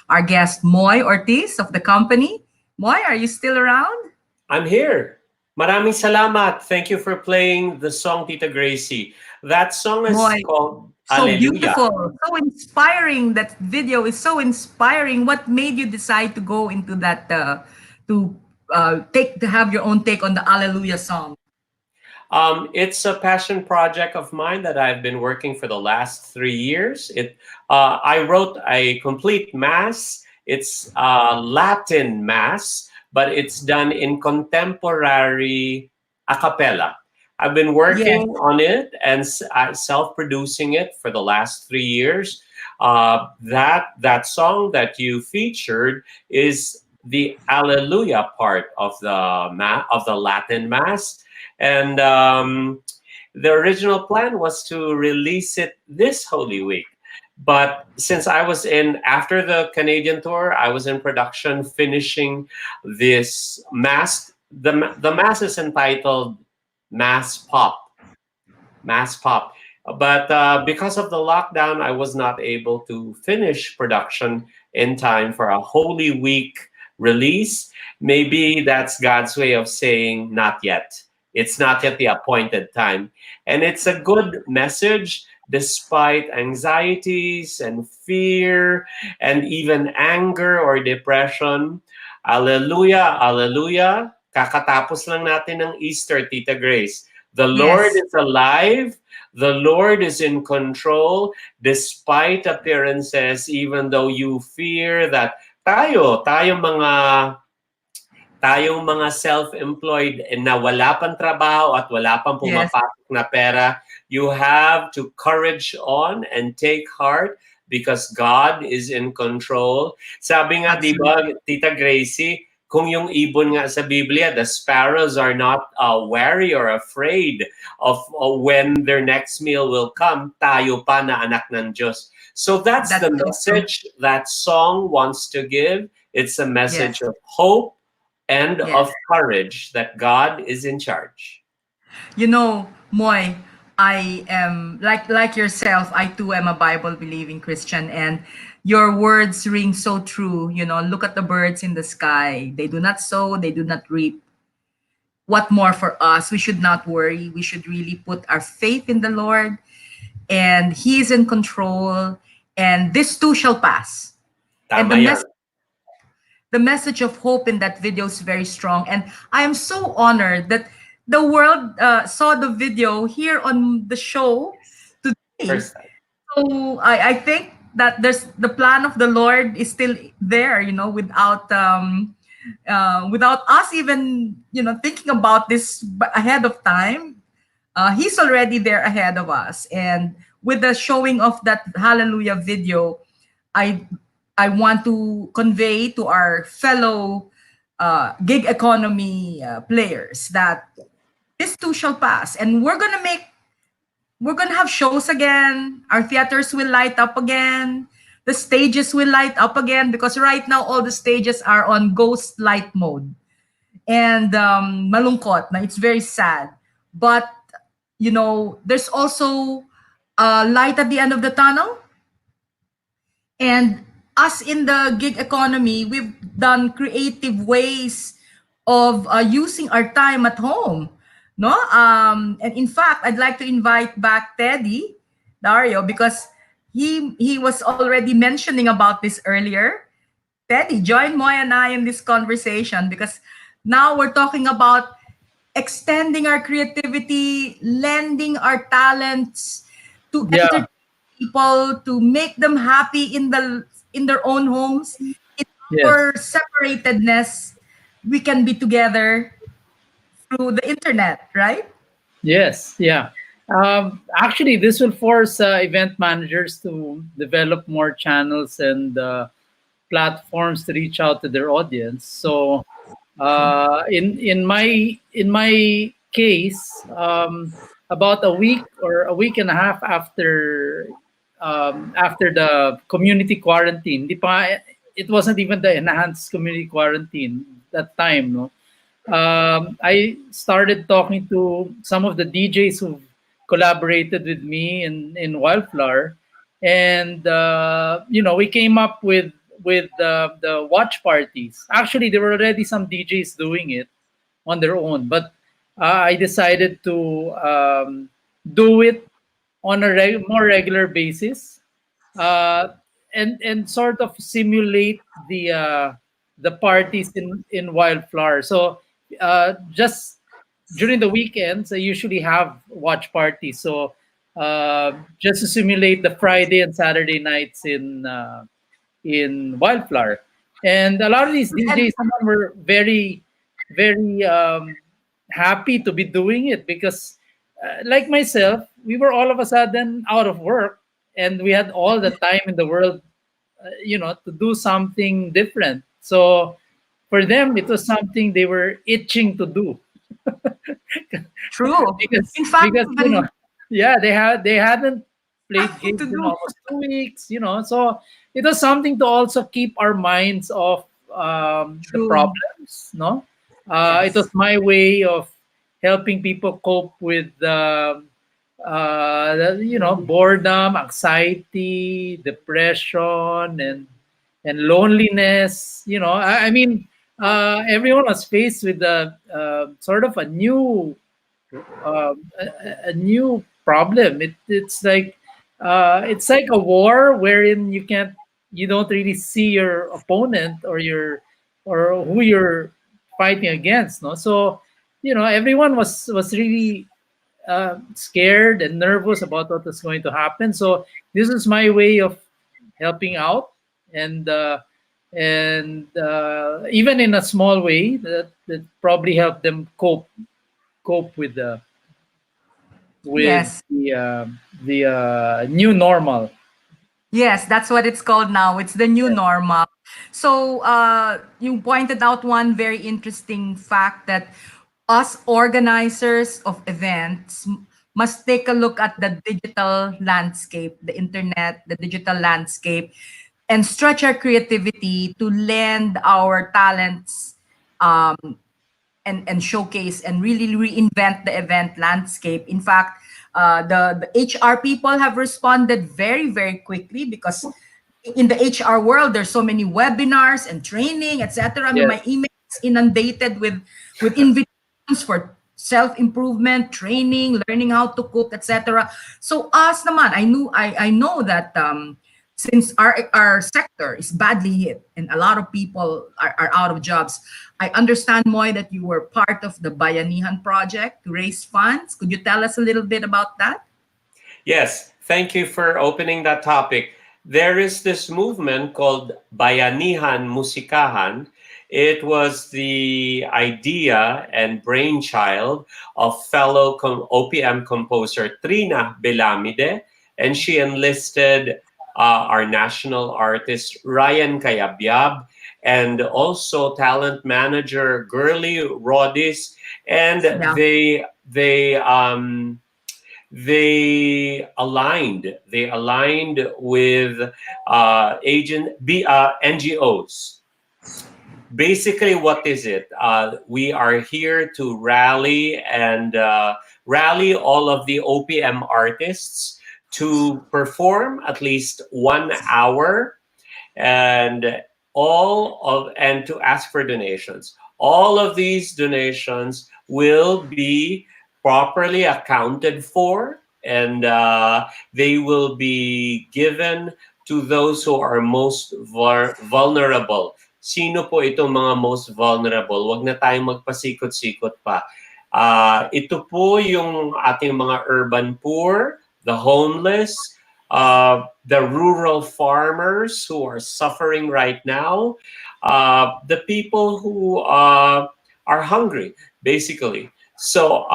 Speaker 3: our guest, Moy Ortiz of the company. Moy, are you still around?
Speaker 6: I'm here. Maraming salamat. Thank you for playing the song, Tita Gracie. That song is
Speaker 3: Moy,
Speaker 6: called
Speaker 3: so
Speaker 6: Alleluia.
Speaker 3: beautiful, so inspiring. That video is so inspiring. What made you decide to go into that, to have your own take on the Alleluia song?
Speaker 6: It's a passion project of mine that I've been working for the last 3 years. I wrote a complete mass. It's a Latin mass, but it's done in contemporary a cappella. I've been working on it and self-producing it for the last 3 years. That song that you featured is the Alleluia part of the Latin mass, and the original plan was to release it this Holy Week. But since I was after the Canadian tour, I was in production finishing this mass. The mass is entitled Mass Pop. But because of the lockdown, I was not able to finish production in time for a Holy Week release. Maybe that's God's way of saying not yet. It's not yet the appointed time. And it's a good message despite anxieties and fear and even anger or depression. Alleluia, alleluia. Kakatapos lang natin ng Easter, Tita Grace. The Lord is alive. The Lord is in control despite appearances, even though you fear that tayong mga self-employed na wala pang trabaho at wala pang pumapasok na pera, you have to courage on and take heart because God is in control. Sabi nga, di ba, Tita Gracie, kung yung ibon nga sa Biblia, the sparrows are not wary or afraid of when their next meal will come, tayo pa na anak ng Diyos. So that's the
Speaker 3: so true.
Speaker 6: message that song wants to give. It's a message
Speaker 3: Yes.
Speaker 6: of hope and
Speaker 3: Yes.
Speaker 6: of courage that God is in charge.
Speaker 3: You know, Moy, I am like yourself. I too am a Bible believing Christian, and your words ring so true. You know, look at the birds in the sky. They do not sow, they do not reap. What more for us? We should not worry. We should really put our faith in the Lord, and He is in control. And this too shall pass. And
Speaker 6: Tama yan.
Speaker 3: the message of hope in that video is very strong, and I am so honored that the world saw the video here on the show today.
Speaker 6: First time.
Speaker 3: So I think that there's the plan of the Lord is still there, you know, without us even, you know, thinking about this ahead of time. He's already there ahead of us, and with the showing of that Hallelujah video, I I want to convey to our fellow gig economy players that this too shall pass, and we're gonna have shows again. Our theaters will light up again. The stages will light up again, because right now all the stages are on ghost light mode, and malungkot na, it's very sad. But you know, there's also light at the end of the tunnel. And us in the gig economy, we've done creative ways of using our time at home. No, and in fact, I'd like to invite back Teddy Dario, because he was already mentioning about this earlier. Teddy, join Moy and I in this conversation, because now we're talking about extending our creativity, lending our talents to entertain people, to make them happy in their own homes. In our separatedness, we can be together through the internet, right?
Speaker 4: Yes, yeah. Actually, this will force event managers to develop more channels and platforms to reach out to their audience. So, in my case, about a week or a week and a half after the community quarantine, it wasn't even the enhanced community quarantine that time, no. I started talking to some of the DJs who collaborated with me in Wildflower, and you know, we came up with the watch parties. Actually, there were already some DJs doing it on their own, but I decided to do it on a more regular basis, and sort of simulate the parties in Wildflower. So just during the weekends, I usually have watch parties. So just to simulate the Friday and Saturday nights in Wildflower, and a lot of these DJs, some of them were very, very happy to be doing it, because like myself, we were all of a sudden out of work, and we had all the time in the world, you know, to do something different. So for them, it was something they were itching to do.
Speaker 3: True.
Speaker 4: because
Speaker 3: In fact,
Speaker 4: because you know, yeah, they hadn't played
Speaker 3: Nothing
Speaker 4: games
Speaker 3: to
Speaker 4: in
Speaker 3: do.
Speaker 4: almost 2 weeks, you know. So it was something to also keep our minds off the
Speaker 3: True.
Speaker 4: problems, no. It
Speaker 3: Yes.
Speaker 4: was my way of helping people cope with you know, boredom, anxiety, depression, and loneliness. You know, I mean, everyone was faced with sort of a new a new problem. It's like a war wherein you don't really see your opponent or who you're fighting against. No, so you know, everyone was really scared and nervous about what was going to happen. So this is my way of helping out, and even in a small way that probably helped them cope with
Speaker 3: Yes.
Speaker 4: the new normal.
Speaker 3: Yes, that's what it's called now. It's the new normal. So you pointed out one very interesting fact that us organizers of events must take a look at the digital landscape, the internet, the digital landscape, and stretch our creativity to lend our talents and showcase and really reinvent the event landscape. In fact, the HR people have responded very, very quickly because in the HR world, there's so many webinars and training, etc. I mean,
Speaker 4: Yeah.
Speaker 3: my email is inundated with invitations for self-improvement, training, learning how to cook, etc. So us naman, I know that since our sector is badly hit and a lot of people are out of jobs, I understand, Moy, that you were part of the Bayanihan project to raise funds. Could you tell us a little bit about that?
Speaker 6: Yes, thank you for opening that topic. There is this movement called Bayanihan Musikahan. It was the idea and brainchild of fellow OPM composer Trina Belamide, and she enlisted our national artist Ryan Kayabyab and also talent manager Girly Rodis, and
Speaker 3: Yeah.
Speaker 6: they aligned with NGOs. Basically, what is it? We are here to rally and rally all of the OPM artists to perform at least 1 hour, and to ask for donations. All of these donations will be properly accounted for, and they will be given to those who are most vulnerable. Sino po itong mga most vulnerable? Huwag na tayong magpasikot-sikot pa. Ito po yung ating mga urban poor, the homeless, the rural farmers who are suffering right now, the people who are hungry, basically. So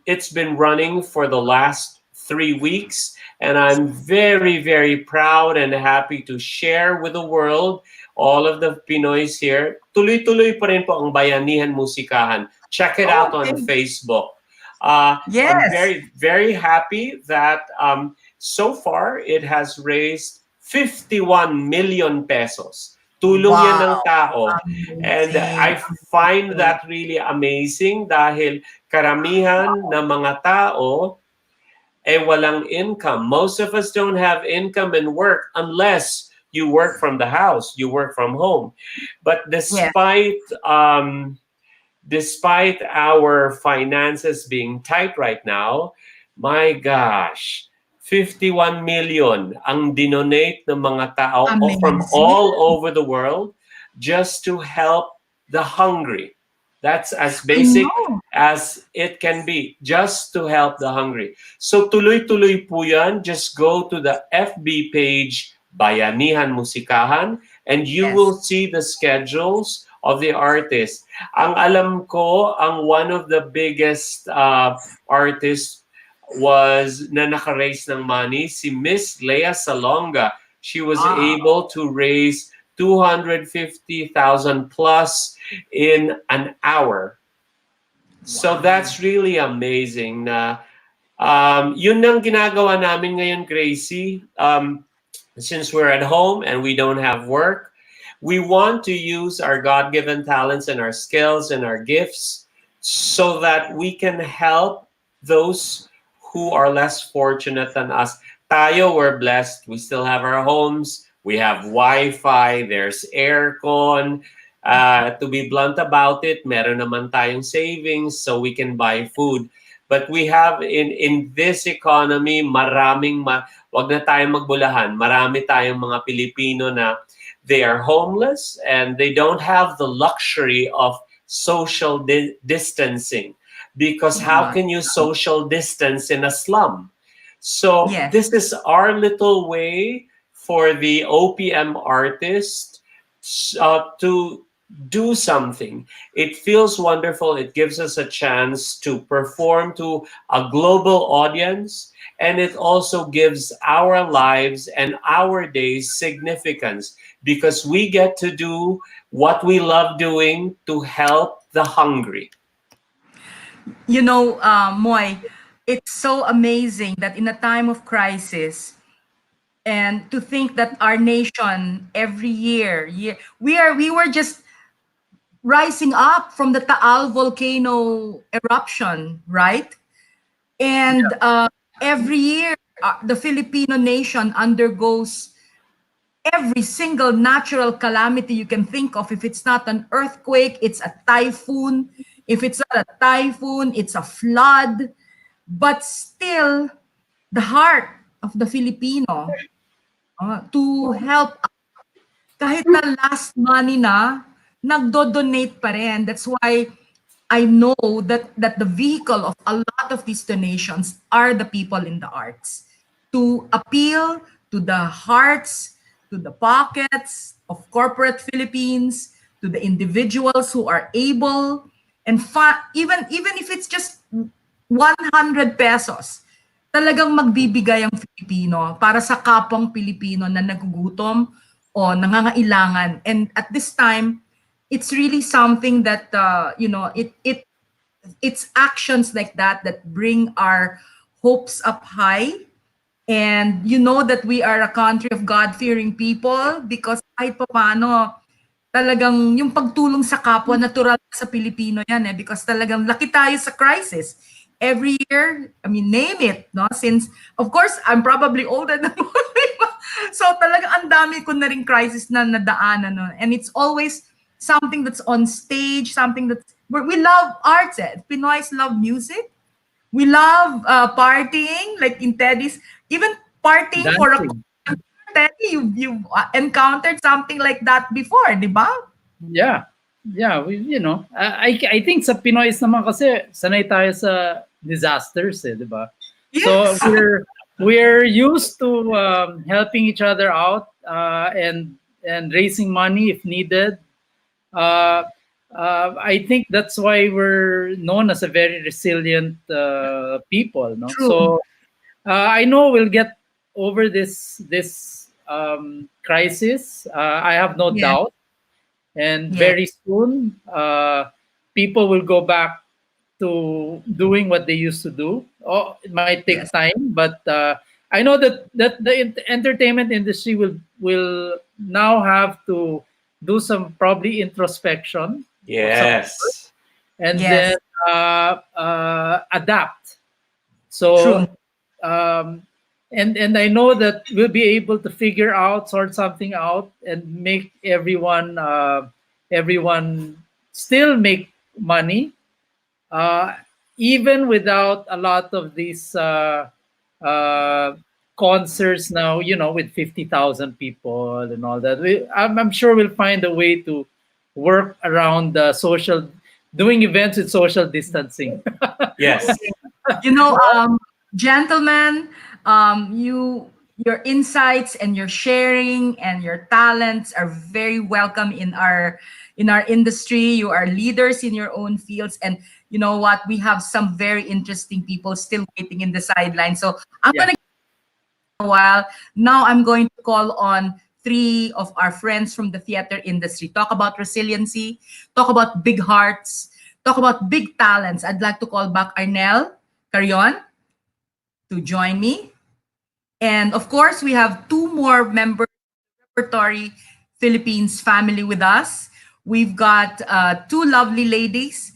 Speaker 6: it's been running for the last 3 weeks, and I'm very, very proud and happy to share with the world, all of the Pinoys here. Tuloy-tuloy pa rin po ang Bayanihan Musikahan. Check it out on
Speaker 3: Okay.
Speaker 6: Facebook. I'm
Speaker 3: Yes.
Speaker 6: very, very happy that so far it has raised 51 million pesos. Tulong yan ng
Speaker 3: Wow.
Speaker 6: tao. And
Speaker 3: Amazing.
Speaker 6: I find that really amazing dahil karamihan ng mga tao walang income. Most of us don't have income and work unless you work from the house, you work from home. But
Speaker 3: Yes.
Speaker 6: despite our finances being tight right now, my gosh, 51 million ang dinonate ng mga tao from
Speaker 3: Amazing.
Speaker 6: all over the world just to help the hungry. That's as
Speaker 3: I
Speaker 6: basic
Speaker 3: know.
Speaker 6: as it can be, just to help the hungry. So tuloy-tuloy po yan. Just go to the FB page, Bayanihan Musikahan, and you will
Speaker 3: Yes.
Speaker 6: see the schedules of the artists. Ang alam ko, ang one of the biggest artists was na naka-raise ng money, si Miss Lea Salonga. She was
Speaker 3: Wow.
Speaker 6: able to raise 250,000 plus in an hour. So that's really amazing na yun ang ginagawa namin ngayon, Gracie. Since we're at home and we don't have work, we want to use our God-given talents and our skills and our gifts so that we can help those who are less fortunate than us. Tayo, we're blessed. We still have our homes. We have Wi-Fi. There's aircon. To be blunt about it, meron naman tayong savings so we can buy food. But we have in this economy, wag na tayong magbulahan. Marami tayong mga Pilipino na they are homeless and they don't have the luxury of social distancing, because how can you social distance in a slum? So
Speaker 3: Yes.
Speaker 6: this is our little way for the OPM artist to do something. It feels wonderful. It gives us a chance to perform to a global audience, and it also gives our lives and our days significance because we get to do what we love doing to help the hungry.
Speaker 3: Moy, it's so amazing that in a time of crisis, and to think that our nation every year we were just rising up from the Taal volcano eruption, right? And every year, the Filipino nation undergoes every single natural calamity you can think of. If it's not an earthquake, it's a typhoon. If it's not a typhoon, it's a flood. But still, the heart of the Filipino to help kahit na last money na, nagdo-donate pa rin. That's why I know that the vehicle of a lot of these donations are the people in the arts to appeal to the hearts, to the pockets of corporate Philippines, to the individuals who are able, and even if it's just 100 pesos, talagang magbibigay ang Filipino para sa kapwang Pilipino na nagugutom o nangangailangan. And at this time, it's really something that it's actions like that that bring our hopes up high. And you know that we are a country of God-fearing people because kahit paano talagang yung pagtulong sa kapwa natural sa Pilipino yan because talagang laki tayo sa crisis. Every year, I mean, name it, no? Since, of course, I'm probably older than mo. So talagang ang dami ko na ring crisis na nadaanan. No? And it's always something that's on stage, something that's, we love arts. Pinoys love music. We love partying, like in Teddy's, even partying for a
Speaker 4: Dancing.
Speaker 3: Teddy, you've encountered something like that before, di ba?
Speaker 4: Yeah. Yeah, I think sa Pinoy naman kasi sanay tayo sa disasters, di ba?
Speaker 3: Yes.
Speaker 4: So we're used to helping each other out and raising money if needed. I think that's why we're known as a very resilient people. No?
Speaker 3: True.
Speaker 4: So I know we'll get over this crisis. I have no
Speaker 3: Yes.
Speaker 4: doubt, and
Speaker 3: Yes.
Speaker 4: very soon people will go back to doing what they used to do. Oh, it might take
Speaker 3: Yes.
Speaker 4: time, but I know that the entertainment industry will now have to do some probably introspection
Speaker 6: Yes.
Speaker 4: and
Speaker 3: Yes.
Speaker 4: then adapt. So
Speaker 3: True.
Speaker 4: and I know that we'll be able to sort something out, and make everyone still make money, even without a lot of these concerts now. With 50,000 people and all that. I'm sure we'll find a way to work around doing events with social distancing.
Speaker 6: Yes.
Speaker 3: Gentlemen, your insights and your sharing and your talents are very welcome in our industry. You are leaders in your own fields, and you know what? We have some very interesting people still waiting in the sidelines. So I'm
Speaker 4: Yeah.
Speaker 3: gonna a while. Now I'm going to call on three of our friends from the theater industry. Talk about resiliency, talk about big hearts, talk about big talents. I'd like to call back Arnel Carion to join me. And of course, we have two more members of the Repertory Philippines family with us. We've got two lovely ladies,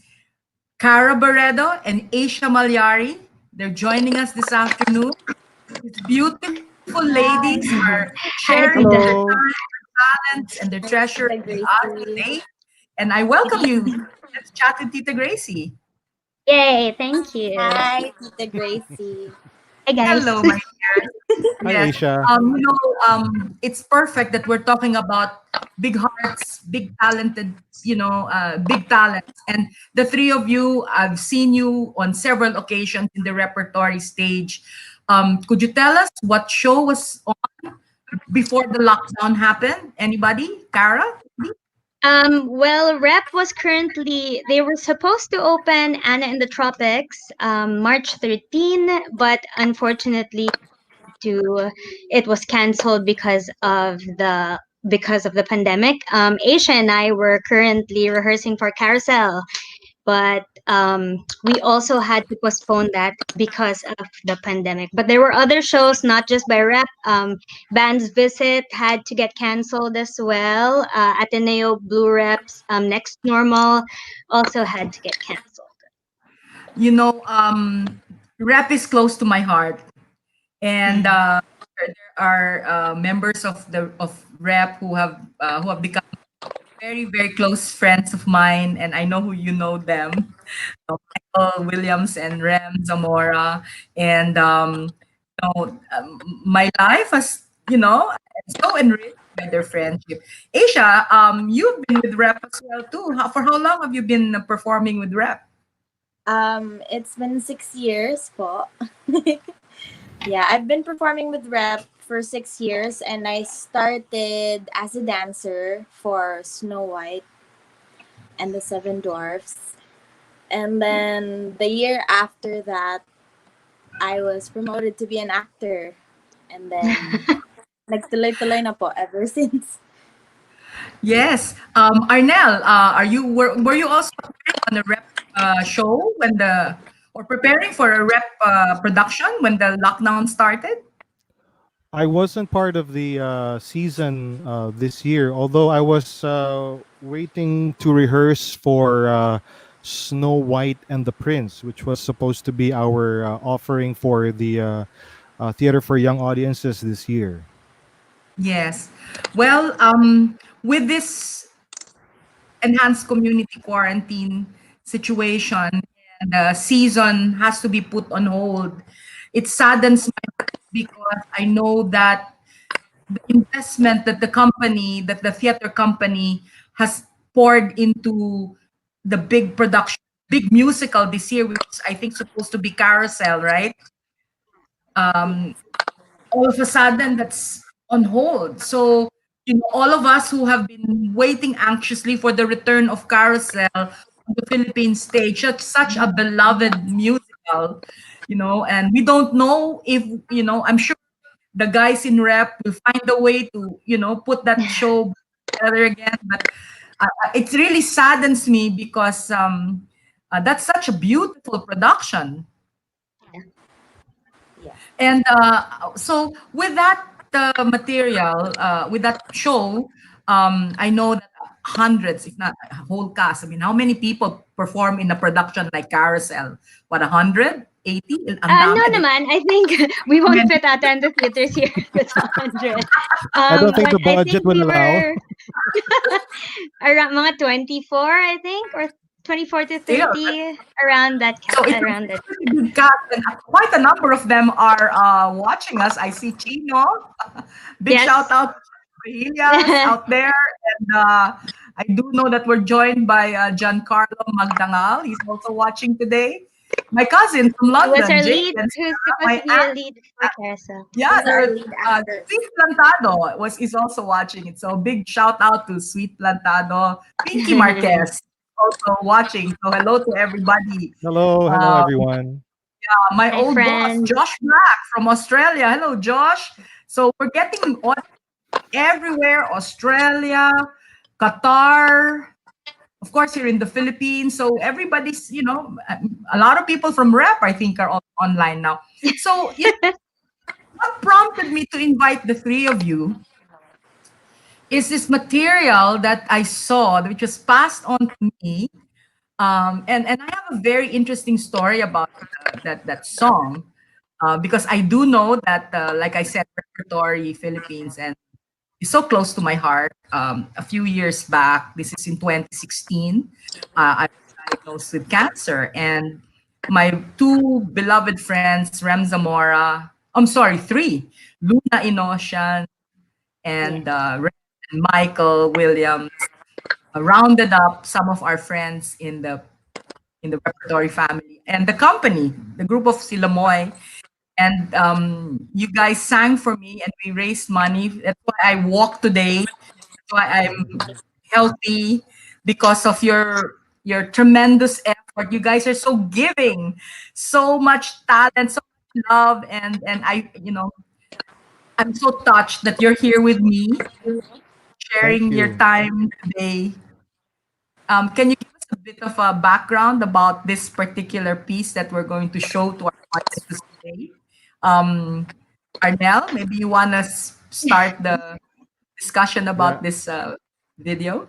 Speaker 3: Cara Barredo and Aisha Malyari. They're joining us this afternoon. These beautiful ladies are sharing their
Speaker 5: Hello.
Speaker 3: time, their talents, and their treasure with us today. And I welcome you. Let's chat with Tita Gracie.
Speaker 9: Yay, thank you.
Speaker 10: Hi, Tita Gracie.
Speaker 9: Hi, guys.
Speaker 3: Hello, my dear.
Speaker 5: Hi,
Speaker 3: Yes.
Speaker 5: Aisha.
Speaker 3: It's perfect that we're talking about big hearts, big talented, big talents. And the three of you, I've seen you on several occasions in the repertory stage. Could you tell us what show was on before the lockdown happened? Anybody? Cara?
Speaker 9: Well, Rep was currently, they were supposed to open Anna in the Tropics March 13, but unfortunately it was canceled because of the pandemic. Asia and I were currently rehearsing for Carousel, but we also had to postpone that because of the pandemic. But there were other shows, not just by Rep. Band's Visit had to get canceled as well. Ateneo Blue Reps, Next Normal also had to get canceled.
Speaker 3: You know, rap is close to my heart, and there are members of the of rap who have become very very close friends of mine, and I know who you know them. Michael Williams and Rem Zamora, and my life has so enriched by their friendship. Asia, you've been with rap as well too. For how long have you been performing with rap?
Speaker 10: It's been 6 years po. Yeah, I've been performing with rep for 6 years, and I started as a dancer for Snow White and the Seven Dwarfs. And then the year after that, I was promoted to be an actor. And then nagtuloy-tuloy na po ever since.
Speaker 3: Yes. Arnel, were you also on a rep show or preparing for a rep production when the lockdown started?
Speaker 5: I wasn't part of the season this year, although I was waiting to rehearse for Snow White and the Prince, which was supposed to be our offering for the theater for young audiences this year.
Speaker 3: Yes. Well, with this enhanced community quarantine situation, and the season has to be put on hold, it saddens my heart because I know that the investment that the theater company has poured into the big production, big musical this year, which is, I think, supposed to be Carousel, right? All of a sudden, that's on hold. So, all of us who have been waiting anxiously for the return of Carousel on the Philippine stage, such a beloved musical, and we don't know if, I'm sure the guys in rep will find a way to put that show together again, but it really saddens me because that's such a beautiful production.
Speaker 10: Yeah.
Speaker 3: And so with that material, with that show, I know that hundreds, if not a whole cast. I mean, how many people perform in a production like Carousel? What, 180?
Speaker 9: No naman. I think we won't fit ata in the theaters here. That's 100.
Speaker 5: I don't think
Speaker 9: But
Speaker 5: the
Speaker 9: I
Speaker 5: budget
Speaker 9: think
Speaker 5: would
Speaker 9: we
Speaker 5: allow.
Speaker 9: were around mga 24, I think, or 24 to
Speaker 3: Still,
Speaker 9: 30, around that
Speaker 3: so it's
Speaker 9: around
Speaker 3: a
Speaker 9: that.
Speaker 3: pretty big cast, and quite a number of them are watching us. I see Chino. Big
Speaker 9: Yes.
Speaker 3: shout out to Hillias out there. And I do know that we're joined by Giancarlo Magdangal. He's also watching today. My cousin from London,
Speaker 9: What's our
Speaker 3: Jake,
Speaker 9: lead?
Speaker 3: and
Speaker 9: Who's
Speaker 3: my
Speaker 9: supposed to be our
Speaker 3: aunt.
Speaker 9: lead for Carousel?
Speaker 3: Yeah,
Speaker 10: Who's our lead actor?
Speaker 3: Sweet Plantado is also watching it. So big shout out to Sweet Plantado. Pinky Marquez also watching. So hello to everybody.
Speaker 5: Hello, everyone.
Speaker 3: My
Speaker 9: Hi,
Speaker 3: old
Speaker 9: friends.
Speaker 3: boss, Josh Black from Australia. Hello, Josh. So we're getting on everywhere: Australia, Qatar, of course, here in the Philippines. So everybody's, a lot of people from rep, I think, are online now. So what prompted me to invite the three of you is this material that I saw, which was passed on to me. And I have a very interesting story about that song, because I do know that, like I said, Repertory Philippines, and it's so close to my heart. A few years back, this is in 2016, I was diagnosed with cancer, and my two beloved friends, Rem Zamora, I'm sorry, three, Luna Inosian and Michael Williams, rounded up some of our friends in the repertory family and the company, the group of Silamoy. And you guys sang for me and we raised money. That's why I walk today. That's why I'm healthy because of your tremendous effort. You guys are so giving, so much talent, so much love, and I'm so touched that you're here with me,
Speaker 5: Thank
Speaker 3: sharing your
Speaker 5: you.
Speaker 3: time today. Can you give us a bit of a background about this particular piece that we're going to show to our audiences today? Um, Arnell, maybe you want to start the discussion
Speaker 5: Yeah.
Speaker 3: about this video?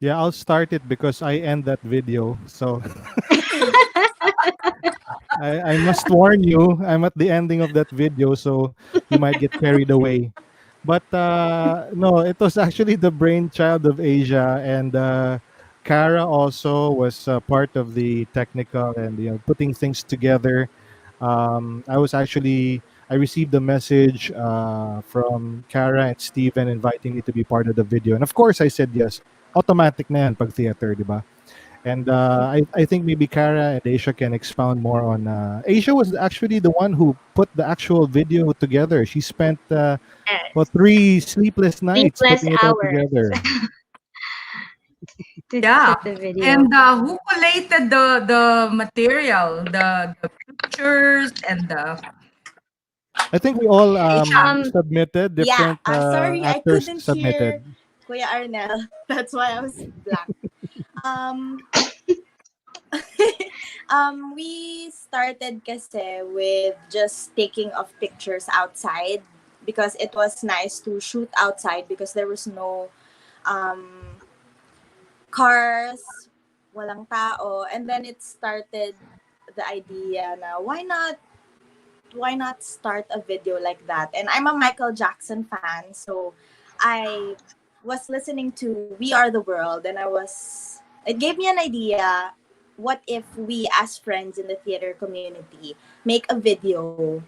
Speaker 5: Yeah, I'll start it because I end that video. So I must warn you, I'm at the ending of that video, so you might get carried away. But no, it was actually the brainchild of Asia, and Kara also was part of the technical and putting things together. I received a message from Kara and Steven inviting me to be part of the video, and of course I said yes. Automatic na yan pag theater, di ba? And I think maybe Kara and Asia can expound more on. Asia was actually the one who put the actual video together. She spent
Speaker 9: Yes.
Speaker 5: 3 sleepless nights
Speaker 9: Sleepless
Speaker 5: putting it all
Speaker 9: hours
Speaker 5: together.
Speaker 9: to
Speaker 3: Yeah.
Speaker 9: shoot the video.
Speaker 3: And who collated the material, the pictures and the
Speaker 5: I think we all
Speaker 3: Asia?
Speaker 5: submitted.
Speaker 10: Yeah,
Speaker 5: Different
Speaker 10: sorry, I
Speaker 5: actors
Speaker 10: couldn't hear
Speaker 5: submitted.
Speaker 10: Kuya Arnel. That's why I was blank. Um, we started kasi with just taking of pictures outside because it was nice to shoot outside because there was no um, cars, walang tao, and then it started the idea na why not start a video like that? And I'm a Michael Jackson fan, so I was listening to We Are the World, and it gave me an idea. What if we, as friends in the theater community, make a video,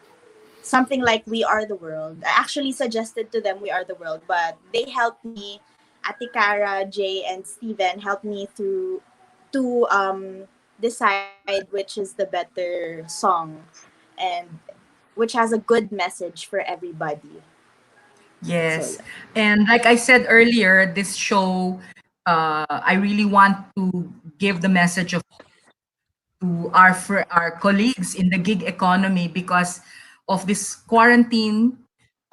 Speaker 10: something like We Are the World? I actually suggested to them We Are the World, but they helped me. Atikara, Jay, and Steven helped me through to decide which is the better song and which has a good message for everybody. So
Speaker 3: Yes.
Speaker 10: yeah.
Speaker 3: And like I said earlier, this show, I really want to give the message to our colleagues in the gig economy because of this quarantine.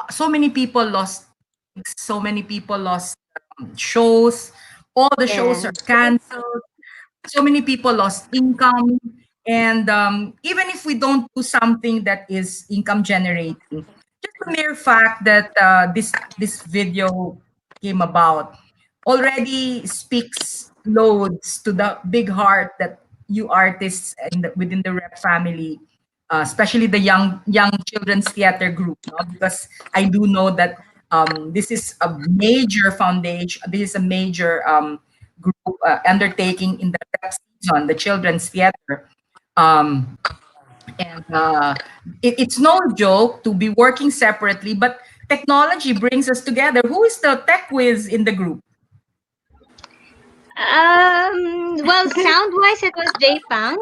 Speaker 3: So many people lost gigs, so many people lost shows. All the shows are
Speaker 9: Yes.
Speaker 3: canceled. So many people lost income. And even if we don't do something that is income generating, just the mere fact that this video came about already speaks loads to the big heart that you artists within the rep family, especially the young children's theater group, no? Because I do know that this is a major foundation. This is a major group undertaking in the rep season, the children's theater. Um, and it's no joke to be working separately, but technology brings us together. Who is the tech whiz in the group?
Speaker 9: Well, sound wise, it was J Pang.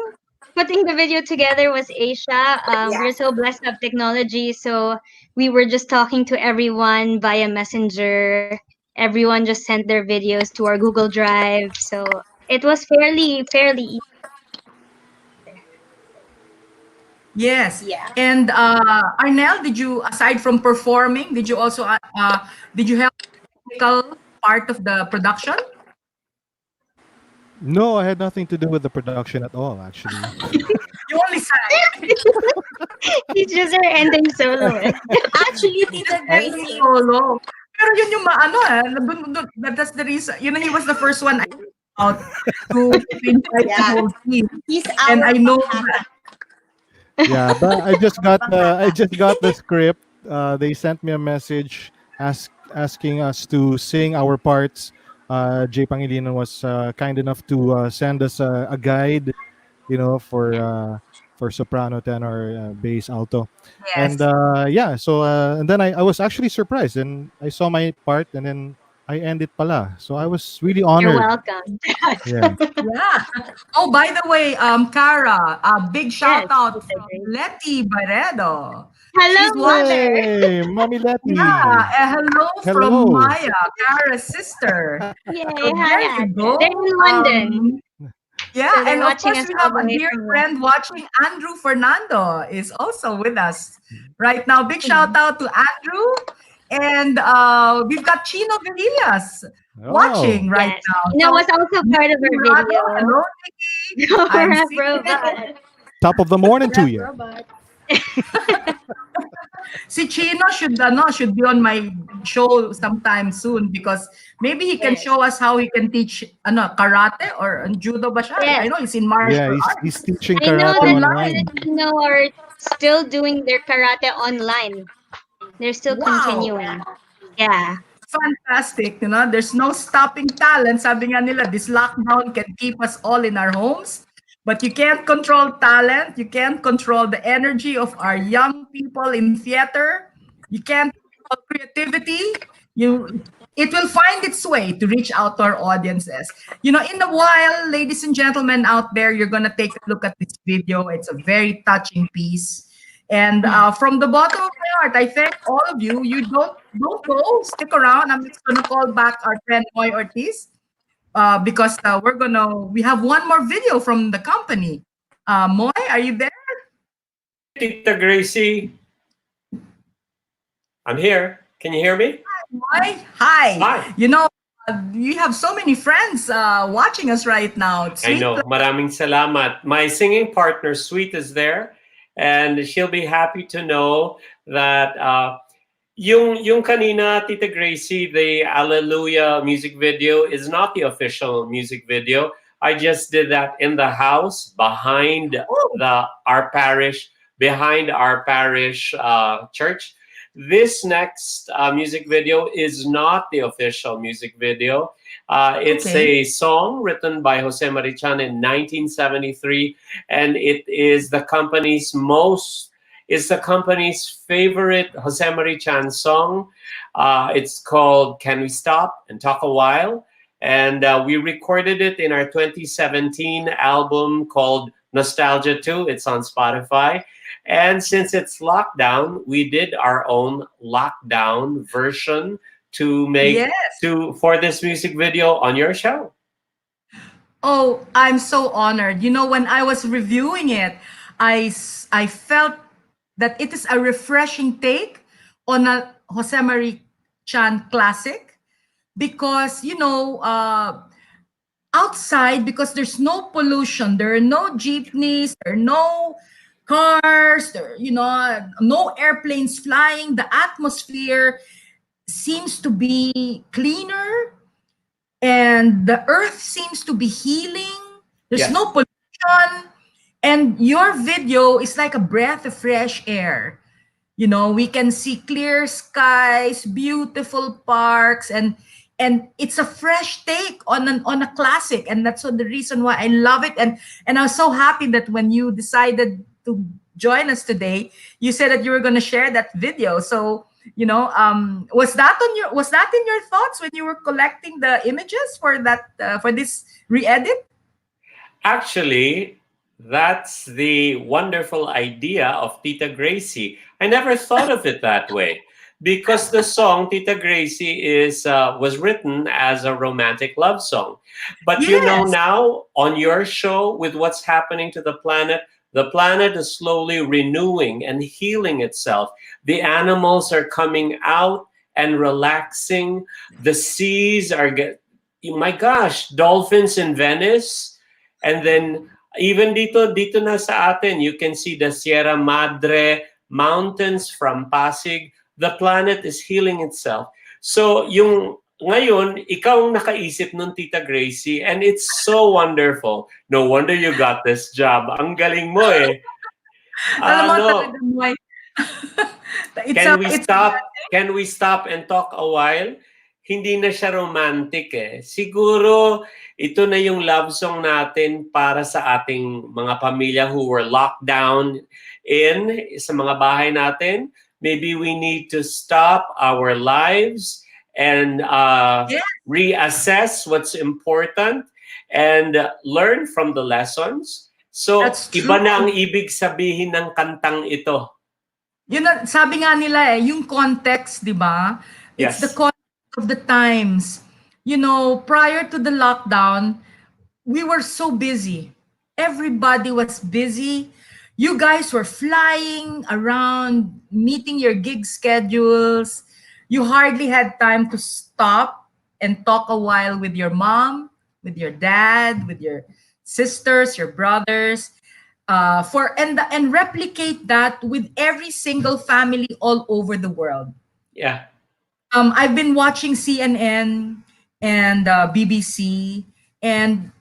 Speaker 9: Putting the video together was Asia.
Speaker 10: Yeah.
Speaker 9: We're so blessed to have technology, so we were just talking to everyone via Messenger. Everyone just sent their videos to our Google Drive, so it was fairly easy.
Speaker 3: Yes.
Speaker 10: Yeah.
Speaker 3: And Arnel, did you, aside from performing, did you also did you help technical part of the production?
Speaker 5: No, I had nothing to do with the production at all. Actually,
Speaker 3: You only sang.
Speaker 9: It's just our ending solo.
Speaker 10: Actually, Tita
Speaker 5: I,
Speaker 10: Gracie,
Speaker 3: Solo. Pero yun yung maano that's the reason. You know, he was the first one out to invite the
Speaker 10: yeah,
Speaker 3: whole team.
Speaker 10: he's
Speaker 3: And
Speaker 10: our
Speaker 3: I know
Speaker 10: pakata.
Speaker 3: that,
Speaker 5: yeah, but I just got the script. They sent me a message asking us to sing our parts. Jay Pangilinan was kind enough to send us a guide, for soprano, tenor, bass, alto, and
Speaker 3: yes.
Speaker 5: yeah. So and then I was actually surprised, and I saw my part, and then I end it pala. So I was really
Speaker 9: You're
Speaker 5: honored.
Speaker 9: welcome.
Speaker 5: Yeah.
Speaker 3: Yeah. Oh, by the way, Cara, a big
Speaker 9: Yes,
Speaker 3: shout out
Speaker 9: Tita
Speaker 3: from
Speaker 9: Grace.
Speaker 3: Letty Baredo. She's
Speaker 9: Hello,
Speaker 3: watching.
Speaker 9: mother.
Speaker 5: Hey, Mommy
Speaker 3: Yeah,
Speaker 5: Letty.
Speaker 3: hello from
Speaker 5: Hello.
Speaker 3: Maya, Cara's sister.
Speaker 9: Yay,
Speaker 3: So there
Speaker 9: hi,
Speaker 3: you
Speaker 9: Ate.
Speaker 3: go.
Speaker 9: They're in London,
Speaker 3: Yeah,
Speaker 9: so they're
Speaker 3: and of
Speaker 9: watching
Speaker 3: course
Speaker 9: us
Speaker 3: we
Speaker 9: all
Speaker 3: have
Speaker 9: the
Speaker 3: a
Speaker 9: way
Speaker 3: dear
Speaker 9: from
Speaker 3: friend
Speaker 9: London.
Speaker 3: watching. Andrew Fernando is also with us right now. Big shout out to Andrew. And we've got Chino Villas watching
Speaker 5: Oh,
Speaker 3: right
Speaker 9: Yes,
Speaker 3: now.
Speaker 9: Tina was
Speaker 3: So
Speaker 9: also part of
Speaker 3: Nikki
Speaker 9: our
Speaker 3: Murado,
Speaker 9: video.
Speaker 3: hello Nikki.
Speaker 9: Go
Speaker 3: I'm
Speaker 9: rap
Speaker 3: seeing
Speaker 9: robot.
Speaker 5: top of the morning to
Speaker 10: Rap
Speaker 5: you.
Speaker 10: robot.
Speaker 3: si Chino should be on my show sometime soon because maybe he can
Speaker 9: Yes,
Speaker 3: show us how he can teach karate or judo ba siya?
Speaker 9: yes.
Speaker 3: I know he's in
Speaker 5: Yeah,
Speaker 3: martial
Speaker 5: he's
Speaker 3: arts.
Speaker 5: teaching
Speaker 9: I know
Speaker 5: karate
Speaker 9: that
Speaker 5: online.
Speaker 9: Filipino are still doing their karate online. They're still
Speaker 3: Wow.
Speaker 9: continuing. Yeah.
Speaker 3: Fantastic, there's no stopping talent. Sabi nga nila, this lockdown can keep us all in our homes, but you can't control talent. You can't control the energy of our young people in theater. You can't control creativity. It will find its way to reach out to our audiences. In a while, ladies and gentlemen out there, you're gonna take a look at this video. It's a very touching piece. And from the bottom of my heart, I thank all of you. You don't go, stick around. I'm just gonna call back our friend Moy Ortiz because we have one more video from the company. Moy, are you there?
Speaker 6: Tita Gracie, I'm here. Can you hear me?
Speaker 3: Moy, hi.
Speaker 6: Hi.
Speaker 3: You have so many friends watching us right now.
Speaker 6: I
Speaker 3: Sweet.
Speaker 6: know. Maraming salamat. My singing partner, Sweet, is there. And she'll be happy to know that yung kanina, Tita Gracie, the Alleluia music video is not the official music video. I just did that in the house behind our parish, church. This next music video is not the official music video. It's
Speaker 3: Okay.
Speaker 6: a song written by Jose Marichan in 1973, and it's the company's favorite Jose Marichan song. It's called "Can We Stop and Talk a While," and we recorded it in our 2017 album called Nostalgia 2. It's on Spotify. And since it's lockdown, we did our own lockdown version to make
Speaker 3: Yes.
Speaker 6: for this music video on your show.
Speaker 3: Oh, I'm so honored. When I was reviewing it, I felt that it is a refreshing take on a Jose Marie Chan classic because, outside, because there's no pollution, there are no jeepneys, there are no cars, no airplanes flying. The atmosphere seems to be cleaner and the earth seems to be healing. There's
Speaker 6: Yes.
Speaker 3: no pollution. And your video is like a breath of fresh air. We can see clear skies, beautiful parks, and it's a fresh take on a classic. And that's the reason why I love it. And I was so happy that when you decided to join us today, you said that you were going to share that video. So was that in your thoughts when you were collecting the images for that for this re-edit?
Speaker 6: Actually, that's the wonderful idea of Tita Gracie. I never thought of it that way because the song Tita Gracie was written as a romantic love song. But
Speaker 3: Yes.
Speaker 6: now on your show with what's happening to the planet is slowly renewing and healing itself. The animals are coming out and relaxing. The seas are my gosh, dolphins in Venice. And then even dito na sa atin, you can see the Sierra Madre mountains from Pasig. The planet is healing itself. So ngayon, ikaw ang nakaisip nun, Tita Gracie, and it's so wonderful. No wonder you got this job. Ang galing mo eh.
Speaker 3: Alam mo
Speaker 6: No,
Speaker 3: talaga, Moy.
Speaker 6: can we
Speaker 3: It's
Speaker 6: stop? Can we stop and talk a while? Hindi na siya romantic eh. Siguro ito na yung love song natin para sa ating mga pamilya who were locked down sa mga bahay natin. Maybe we need to stop our lives and
Speaker 3: Yeah,
Speaker 6: reassess what's important and learn from the lessons. So,
Speaker 3: that's
Speaker 6: iba
Speaker 3: true.
Speaker 6: na ang ibig sabihin ng kantang ito.
Speaker 3: Yun na, sabi nga nila yung context, di ba? It's the
Speaker 6: Yes.
Speaker 3: context of the times. Prior to the lockdown, we were so busy. Everybody was busy. You guys were flying around, meeting your gig schedules. You hardly had time to stop and talk a while with your mom, with your dad, with your sisters, your brothers, and replicate that with every single family all over the world.
Speaker 6: Yeah.
Speaker 3: I've been watching CNN and BBC, and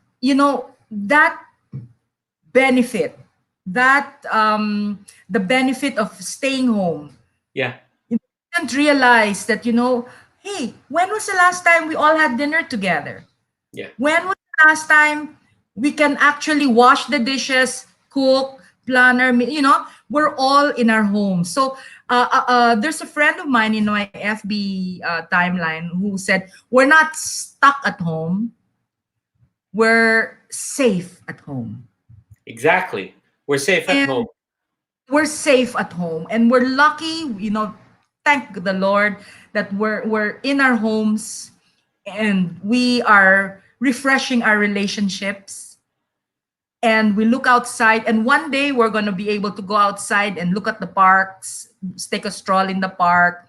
Speaker 3: that benefit, that the benefit of staying home.
Speaker 6: Yeah.
Speaker 3: You didn't realize that hey, when was the last time we all had dinner together?
Speaker 6: Yeah.
Speaker 3: When was the last time we can actually wash the dishes, cook, planner? We're all in our homes. So there's a friend of mine in my FB timeline who said, "We're not stuck at home. We're safe at home."
Speaker 6: Exactly. We're safe at home.
Speaker 3: And we're safe at home, and we're lucky. Thank the Lord that we're in our homes, and we are refreshing our relationships, and we look outside, and one day we're going to be able to go outside and look at the parks, take a stroll in the park,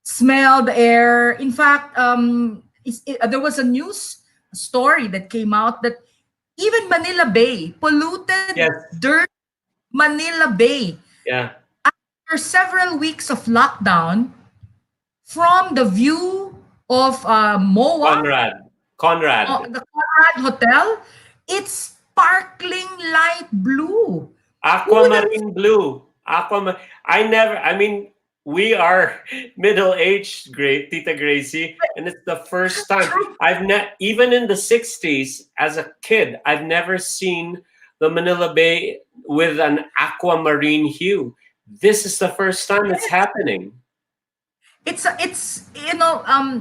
Speaker 3: smell the air. In fact, there was a news story that came out that even Manila Bay, polluted,
Speaker 6: Yes.
Speaker 3: dirt Manila Bay,
Speaker 6: Yeah.
Speaker 3: after several weeks of lockdown, from the view of MOA,
Speaker 6: Conrad.
Speaker 3: the Conrad Hotel, it's sparkling light blue. Who would have
Speaker 6: Aquamarine blue. I mean, we are middle-aged, great Tita Gracie, and it's the first time even in the 60s as a kid, I've never seen the Manila Bay with an aquamarine hue. This is the first time it's happening.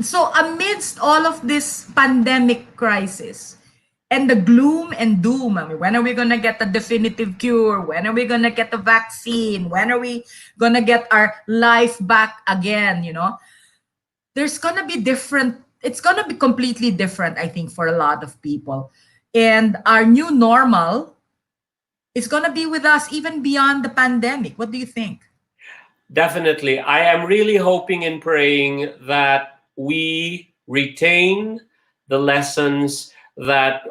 Speaker 3: so amidst all of this pandemic crisis and the gloom and doom, I mean, when are we going to get the definitive cure? When are we going to get the vaccine? When are we going to get our life back again? There's going to be different. It's going to be completely different, I think, for a lot of people. And our new normal is going to be with us even beyond the pandemic. What do you think?
Speaker 6: Definitely. I am really hoping and praying that we retain the lessons that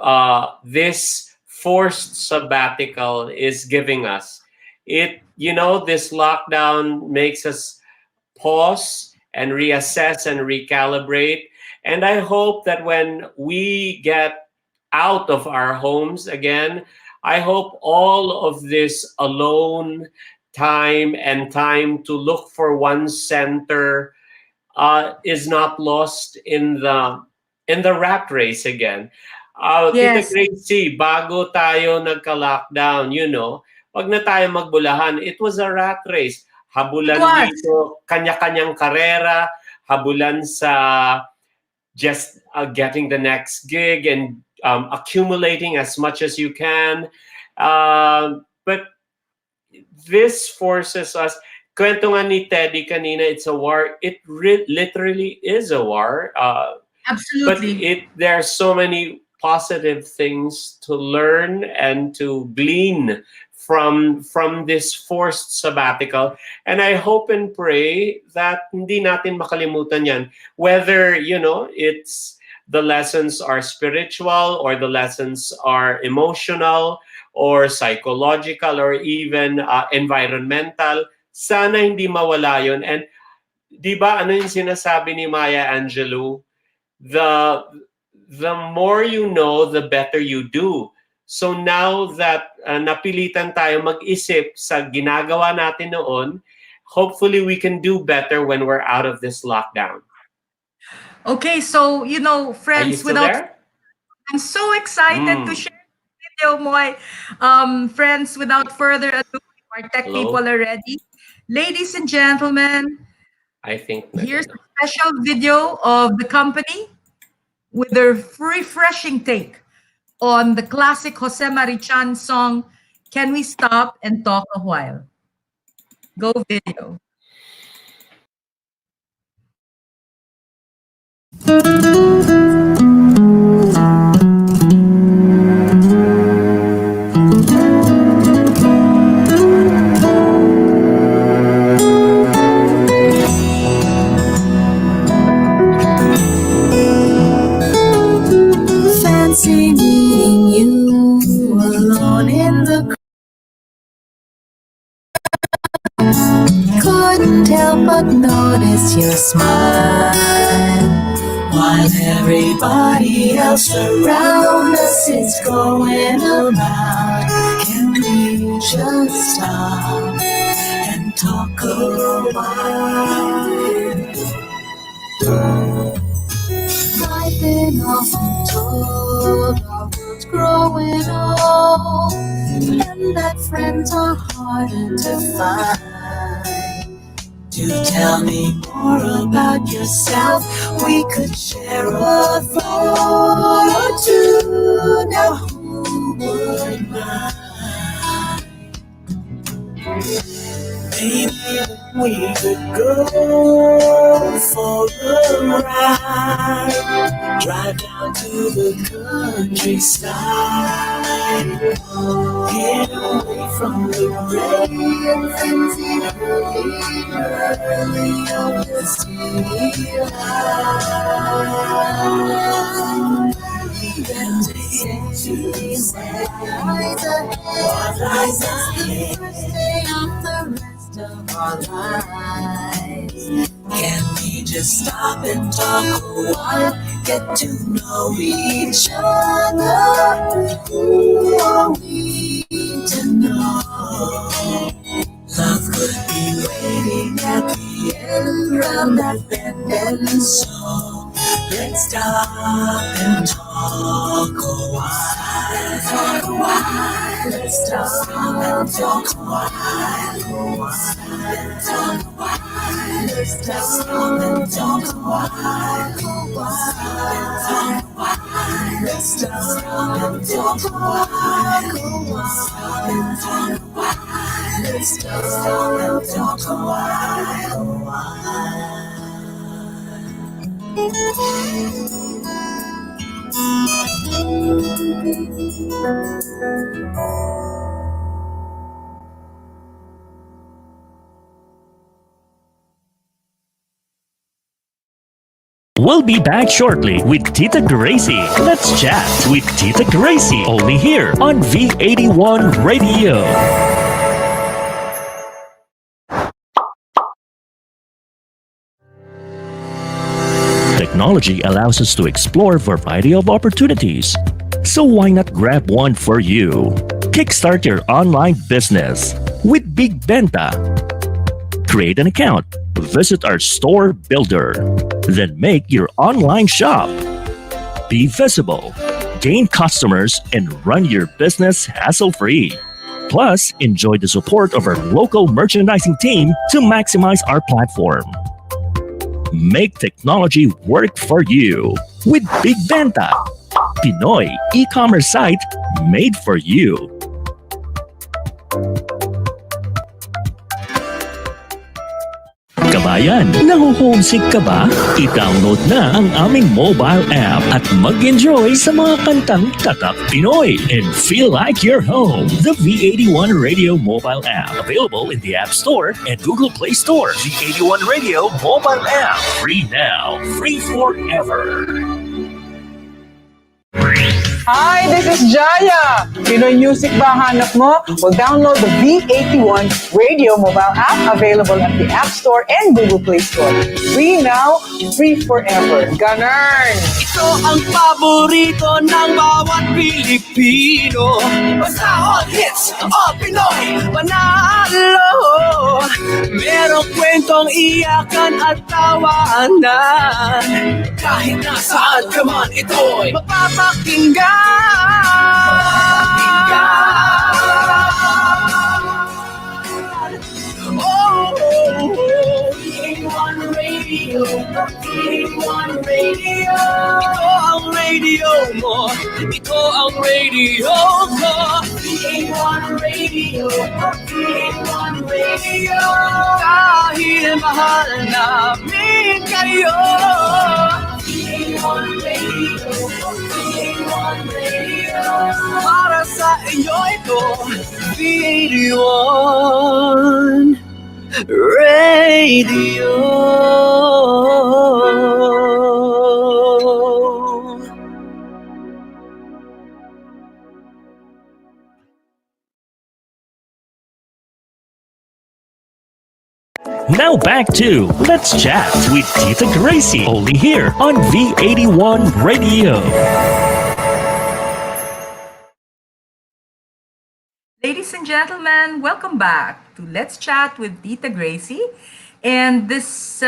Speaker 6: this forced sabbatical is giving us. This lockdown makes us pause and reassess and recalibrate. And I hope that when we get out of our homes again, I hope all of this alone time and time to look for one center is not lost in the rat race again. Tita
Speaker 3: Yes,
Speaker 6: Gracie, bago tayo nagka-lockdown, wag na tayo magbulahan. It was a rat race.
Speaker 3: it
Speaker 6: Habulan
Speaker 3: was.
Speaker 6: dito, kanya-kanyang karera, habulan sa just getting the next gig and accumulating as much as you can. But this forces us. Kwento nga ni Teddy kanina, it's a war. It literally is a war. But
Speaker 3: Absolutely.
Speaker 6: there are so many positive things to learn and to glean from this forced sabbatical. And I hope and pray that hindi natin makalimutan yan. Whether, it's the lessons are spiritual or the lessons are emotional or psychological or even environmental, sana hindi mawala yun. And di ba ano yung sinasabi ni Maya Angelou? The more you know, the better you do. So now that napilitan tayo mag-isip sa ginagawa natin noon, hopefully we can do better when we're out of this lockdown.
Speaker 3: Okay, so
Speaker 6: Are you
Speaker 3: friends,
Speaker 6: still there?
Speaker 3: I'm so excited to share this video, Moy. Friends, without further ado, our tech
Speaker 6: Hello?
Speaker 3: people are ready. Ladies and gentlemen,
Speaker 6: I think na
Speaker 3: Here's a
Speaker 6: gano'n.
Speaker 3: special video of the company with their refreshing take on the classic Jose Marichan song, Can We Stop and Talk a While? Go video.
Speaker 2: Fancy meeting you alone in the couldn't help but notice your smile while everybody else around us is going around. Can we just stop and talk a while? I've been often told our world's growing old and that friends are harder to find. Do tell me more about yourself. We could share a thought or two. Now who would mind? Maybe we could go for a ride. Drive down to the countryside. Get away from the rain. Frenzy early of the city life. And to what lies ahead. The first day of the rest of our lives. Can we just stop and talk a while? Get to know each other. Who are we to know? Love could be waiting at the end round that bend, and so let's stop and talk a while. Talk a while. Let's stop and talk a while. Talk a while. Let's stop and talk a while. Talk a while. Let's stop and talk a while. Talk a while. Let's stop and talk a while.
Speaker 1: We'll be back shortly with Tita Gracie. Let's chat with Tita Gracie, only here on V81 Radio. Technology allows us to explore a variety of opportunities. So why not grab one for you? Kickstart your online business with Big Benta. Create an account, visit our store builder, then make your online shop. Be visible, gain customers, and run your business hassle-free. Plus, enjoy the support of our local merchandising team to maximize our platform. Make technology work for you with Big Benta, Pinoy e-commerce site made for you. Kabayan, nahuhomesick ka ba? I-download na ang aming mobile app at mag-enjoy sa mga kantang tatak Pinoy and feel like you're home. The V81 Radio mobile app, available in the App Store and Google Play Store. V81 Radio mobile app, free now, free forever.
Speaker 11: Hi, this is Jaya. Pinoy music ba ang hanap mo? Well, download the V81 Radio mobile app, available at the App Store and Google Play Store. Free now, free forever. Ganun!
Speaker 2: Ito ang paborito ng bawat Pilipino. Basta all hits, all Pinoy, panalo. Merong kwentong iyakan at tawanan. Kahit nasaan ka man, ito'y mapapakinggan. Oh, radio mo. Ito ang radio ko. VA1 Radio, VA1 Radio. Dahil mahal namin kayo. VA1 Radio, VA1 Radio. Para sa inyo ito, VA1 Radio.
Speaker 1: Now back to Let's Chat with Tita Gracie, only here on V81 Radio.
Speaker 3: Ladies and gentlemen, welcome back to Let's Chat with Tita Gracie. And this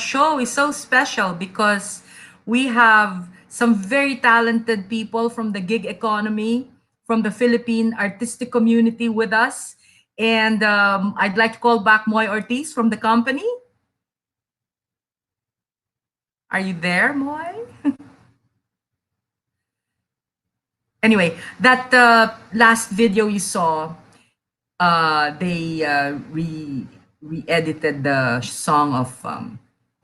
Speaker 3: show is so special because we have some very talented people from the gig economy, from the Philippine artistic community with us. And I'd like to call back Moy Ortiz from the company. Are you there, Moy? Anyway, that last video you saw, they re-edited the song of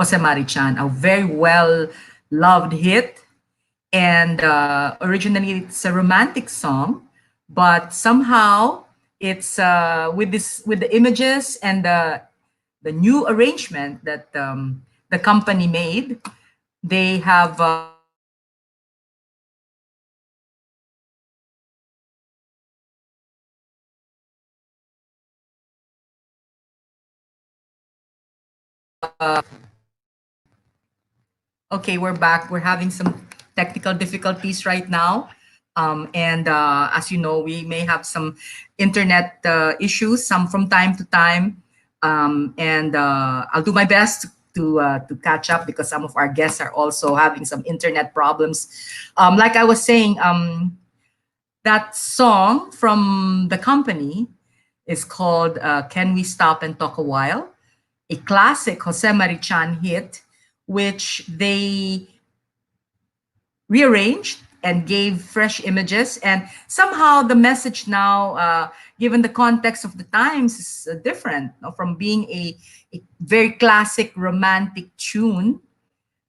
Speaker 3: Jose Marichan, a very well-loved hit. And originally, it's a romantic song, but somehow it's with the images and the new arrangement that the company made. They have okay, we're back. We're having some technical difficulties right now. And as you know, we may have some internet issues, some from time to time. And I'll do my best to catch up because some of our guests are also having some internet problems. Like I was saying, that song from the company is called Can We Stop and Talk a While? A classic Jose Marichan hit, which they rearranged and gave fresh images. And somehow the message now, given the context of the times, is different, from being a very classic romantic tune.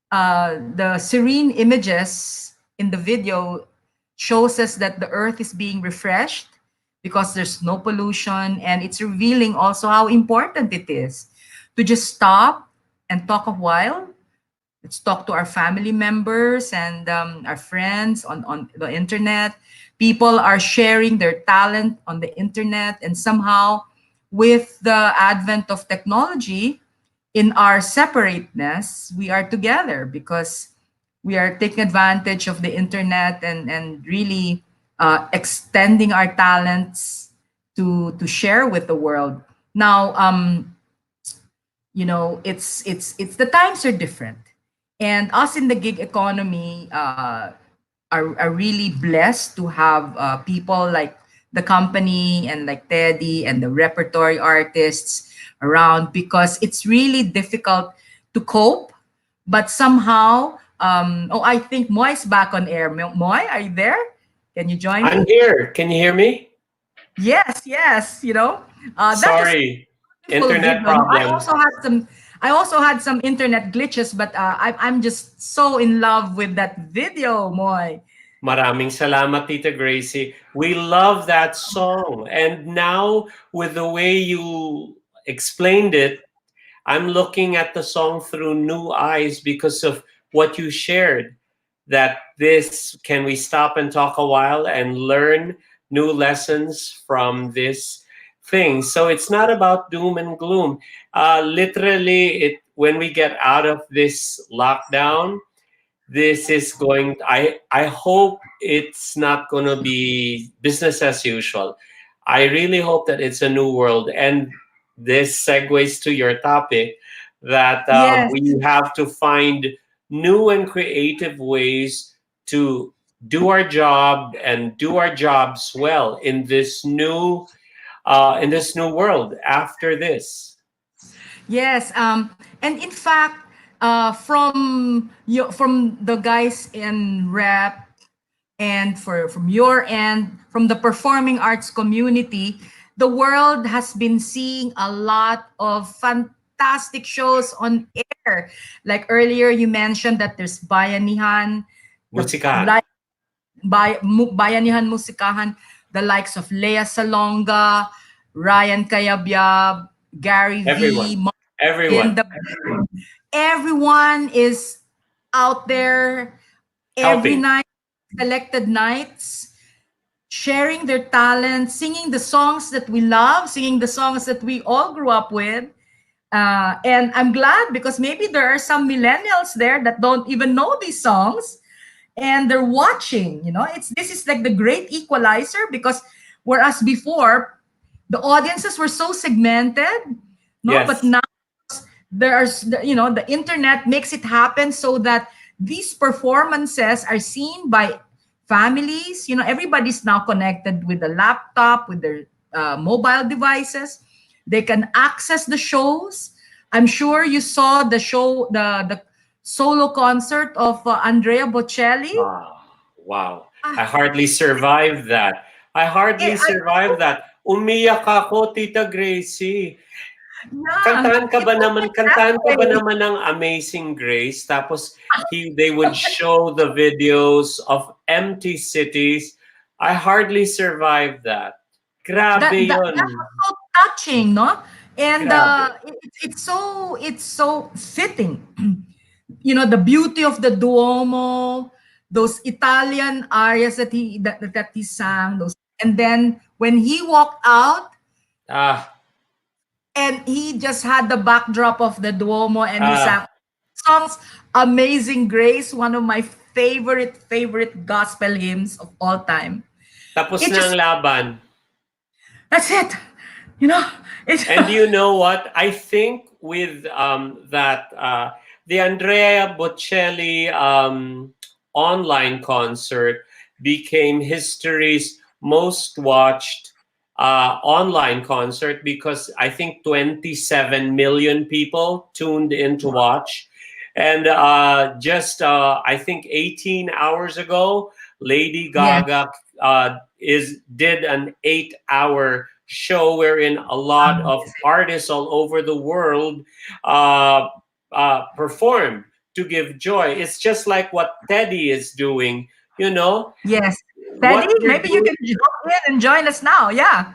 Speaker 3: The serene images in the video shows us that the earth is being refreshed because there's no pollution, and it's revealing also how important it is to just stop and talk a while. Let's talk to our family members and our friends on the internet. People are sharing their talent on the internet, and somehow with the advent of technology, in our separateness, we are together because we are taking advantage of the internet and really extending our talents to share with the world. Now, it's the times are different, and us in the gig economy are really blessed to have people like the company and like Teddy and the repertory artists around, because it's really difficult to cope. But somehow, I think Moy's back on air. Moy, are you there? Can you join
Speaker 6: I'm
Speaker 3: me?
Speaker 6: here. Can you hear me?
Speaker 3: Yes, yes. That is
Speaker 6: Sorry,
Speaker 3: full
Speaker 6: internet
Speaker 3: video. No,
Speaker 6: problems.
Speaker 3: I also had some internet glitches, but I'm just so in love with that video, Moy.
Speaker 6: Maraming salamat, Tita Gracie. We love that song. And now, with the way you explained it, I'm looking at the song through new eyes because of what you shared. That this, can we stop and talk a while and learn new lessons from this thing? So it's not about doom and gloom. Literally, when we get out of this lockdown, this is going, I hope it's not going to be business as usual. I really hope that it's a new world. And this segues to your topic that
Speaker 3: Yes,
Speaker 6: we have to find new and creative ways to do our job and do our jobs well in this new world after this.
Speaker 3: yes. And in fact, from the guys in rap and from your end, from the performing arts community, the world has been seeing a lot of fantastic shows on air. Like earlier, you mentioned that there's Bayanihan, the
Speaker 6: Musikan.
Speaker 3: like Bayanihan Musikahan, the likes of Lea Salonga, Ryan Kayabyab, Gary V,
Speaker 6: Everyone.
Speaker 3: Martin,
Speaker 6: Everyone.
Speaker 3: everyone is out there every
Speaker 6: Helping.
Speaker 3: night, selected nights, sharing their talent, singing the songs that we love, singing the songs that we all grew up with. And I'm glad because maybe there are some millennials there that don't even know these songs and they're watching. It's this is like the great equalizer, because whereas before the audiences were so segmented, no, but
Speaker 6: Yes.
Speaker 3: now the internet makes it happen so that these performances are seen by families. Everybody's now connected with a laptop, with their mobile devices. They can access the shows. I'm sure you saw the show, the solo concert of Andrea Bocelli.
Speaker 6: Wow. Wow.
Speaker 3: Ah,
Speaker 6: I hardly survived that. I hardly
Speaker 3: I
Speaker 6: survived that. Umiyak ako, Tita Gracie.
Speaker 3: yeah, it was like that
Speaker 6: Kantahan ka ba
Speaker 3: way.
Speaker 6: naman ng Amazing Grace? Tapos they would show the videos of empty cities. I hardly survived that. Grabe
Speaker 3: That
Speaker 6: yun.
Speaker 3: was so touching, no? And
Speaker 6: Grabe.
Speaker 3: it's so fitting. The beauty of the Duomo, those Italian arias that he sang, those, and then when he walked out
Speaker 6: Ah,
Speaker 3: and he just had the backdrop of the Duomo and he sang
Speaker 6: ah.
Speaker 3: songs, Amazing Grace, one of my favorite gospel hymns of all time.
Speaker 6: Tapos
Speaker 3: It
Speaker 6: na ang
Speaker 3: just
Speaker 6: laban.
Speaker 3: That's it. You know, it
Speaker 6: And you know what? I think with the Andrea Bocelli online concert became history's most watched online concert, because I think 27 million people tuned in to watch. And just I think 18 hours ago, Lady
Speaker 3: yes,
Speaker 6: Gaga did an 8-hour show wherein a lot of
Speaker 3: amazing.
Speaker 6: artists all over the world performed to give joy. It's just like what Teddy is doing. You know
Speaker 3: Yes. Teddy,
Speaker 6: what they're
Speaker 3: maybe you
Speaker 6: doing,
Speaker 3: can jump in and join us now. Yeah.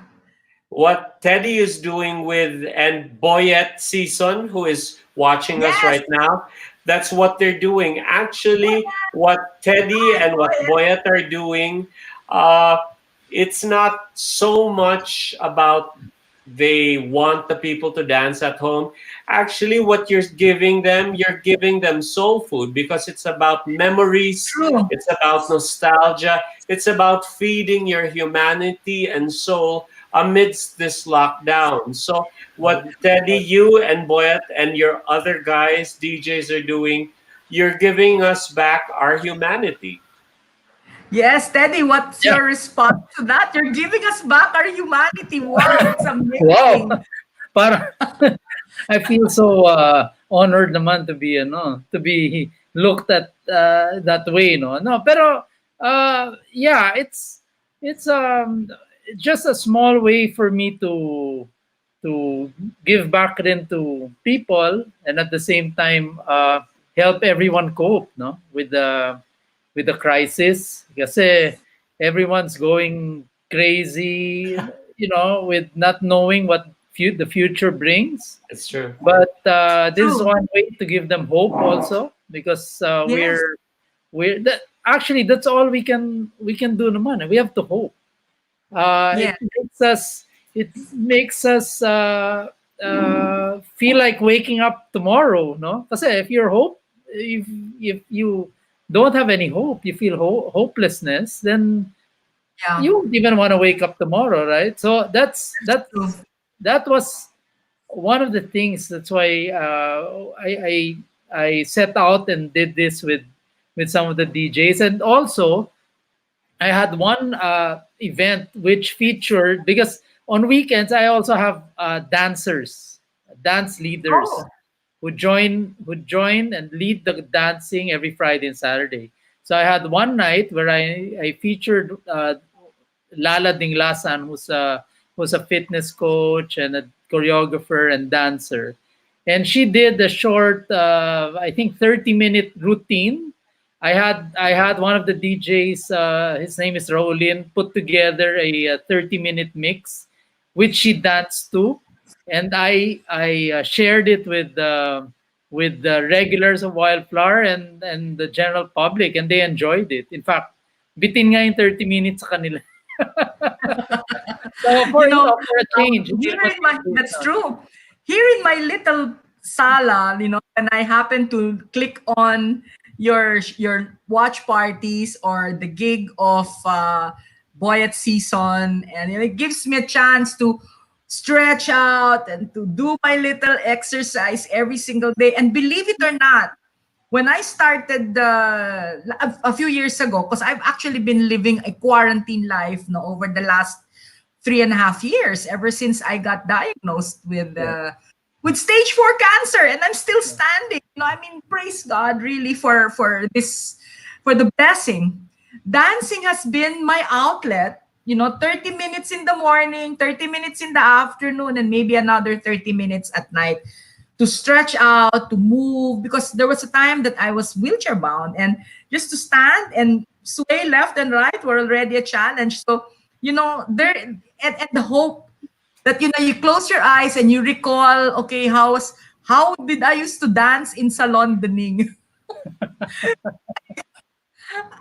Speaker 6: what Teddy is doing with, and Boyette Season, who is watching us
Speaker 3: Yes.
Speaker 6: right now. That's what they're doing. Actually, what Teddy and what Boyette are doing, uh, it's not so much about they want the people to dance at home. Actually, what you're giving them soul food, because it's about memories,
Speaker 3: True.
Speaker 6: it's about nostalgia, it's about feeding your humanity and soul amidst this lockdown. So, what Teddy, you and Boyet and your other guys, DJs, are doing, you're giving us back our humanity.
Speaker 3: Yes, Teddy, what's
Speaker 4: Yeah.
Speaker 3: your response to that? You're giving us back our humanity. Wow, it's
Speaker 4: Wow.
Speaker 3: amazing.
Speaker 4: Para I feel so honored naman to be to be looked at that way, no. No, pero yeah, it's just a small way for me to give back then to people, and at the same time help everyone cope, no, with the crisis. Kasi everyone's going crazy, with not knowing what the future brings.
Speaker 6: It's true.
Speaker 4: But this is
Speaker 3: True.
Speaker 4: one way to give them hope also, because
Speaker 3: Yes.
Speaker 4: actually that's all we can do naman. We have to hope.
Speaker 3: Yes.
Speaker 4: It makes us feel like waking up tomorrow, no? Kasi if you don't have any hope, you feel hopelessness, then
Speaker 3: Yeah.
Speaker 4: you won't even want to wake up tomorrow, right? So
Speaker 3: True.
Speaker 4: that was one of the things. That's why I set out and did this with some of the DJs, and also I had one event which featured, because on weekends I also have dancers, dance leaders
Speaker 3: Oh,
Speaker 4: who join and lead the dancing every Friday and Saturday. So I had one night where I featured Lala Dinglasan, who's a fitness coach and a choreographer and dancer, and she did a short, I think, 30-minute routine. I had one of the DJs, his name is Raulin, put together a 30-minute mix, which she danced to, and I shared it with the regulars of Wildflower and the general public, and they enjoyed it. In fact, bitin nga yung 30 minutes sa kanila. So for,
Speaker 3: You know,
Speaker 4: for a change,
Speaker 3: here in my, that's true. Here in my little sala, when I happen to click on your watch parties or the gig of Boyet season, and it gives me a chance to stretch out and to do my little exercise every single day. And believe it or not, when I started a few years ago, because I've actually been living a quarantine life over the last 3.5 years, ever since I got diagnosed with stage 4 cancer, and I'm still standing. I mean, praise God, really, for the blessing. Dancing has been my outlet. 30 minutes in the morning, 30 minutes in the afternoon, and maybe another 30 minutes at night to stretch out, to move, because there was a time that I was wheelchair bound, and just to stand and sway left and right were already a challenge. So, there and the hope that you close your eyes and you recall, okay, how did I used to dance in Salon de Ning?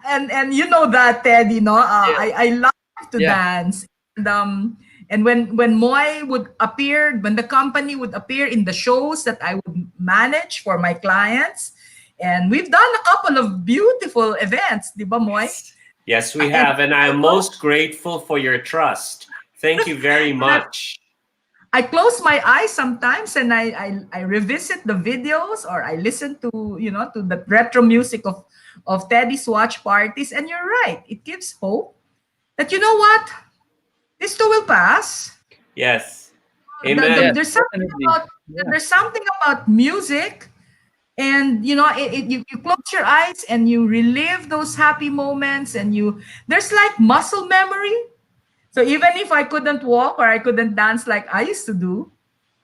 Speaker 3: and you know that, Ted, I love to dance. And when Moy would appear, when the company would appear in the shows that I would manage for my clients, and we've done a couple of beautiful events, di ba, Moy?
Speaker 6: Yes, we have, and I'm most grateful for your trust. Thank you very much.
Speaker 3: I close my eyes sometimes and I revisit the videos, or I listen to to the retro music of Teddy's watch parties, and you're right, it gives hope that what, this too will pass.
Speaker 6: Yes, amen.
Speaker 3: There's something about music, and you close your eyes and you relive those happy moments, and there's like muscle memory. So even if I couldn't walk or I couldn't dance like I used to do,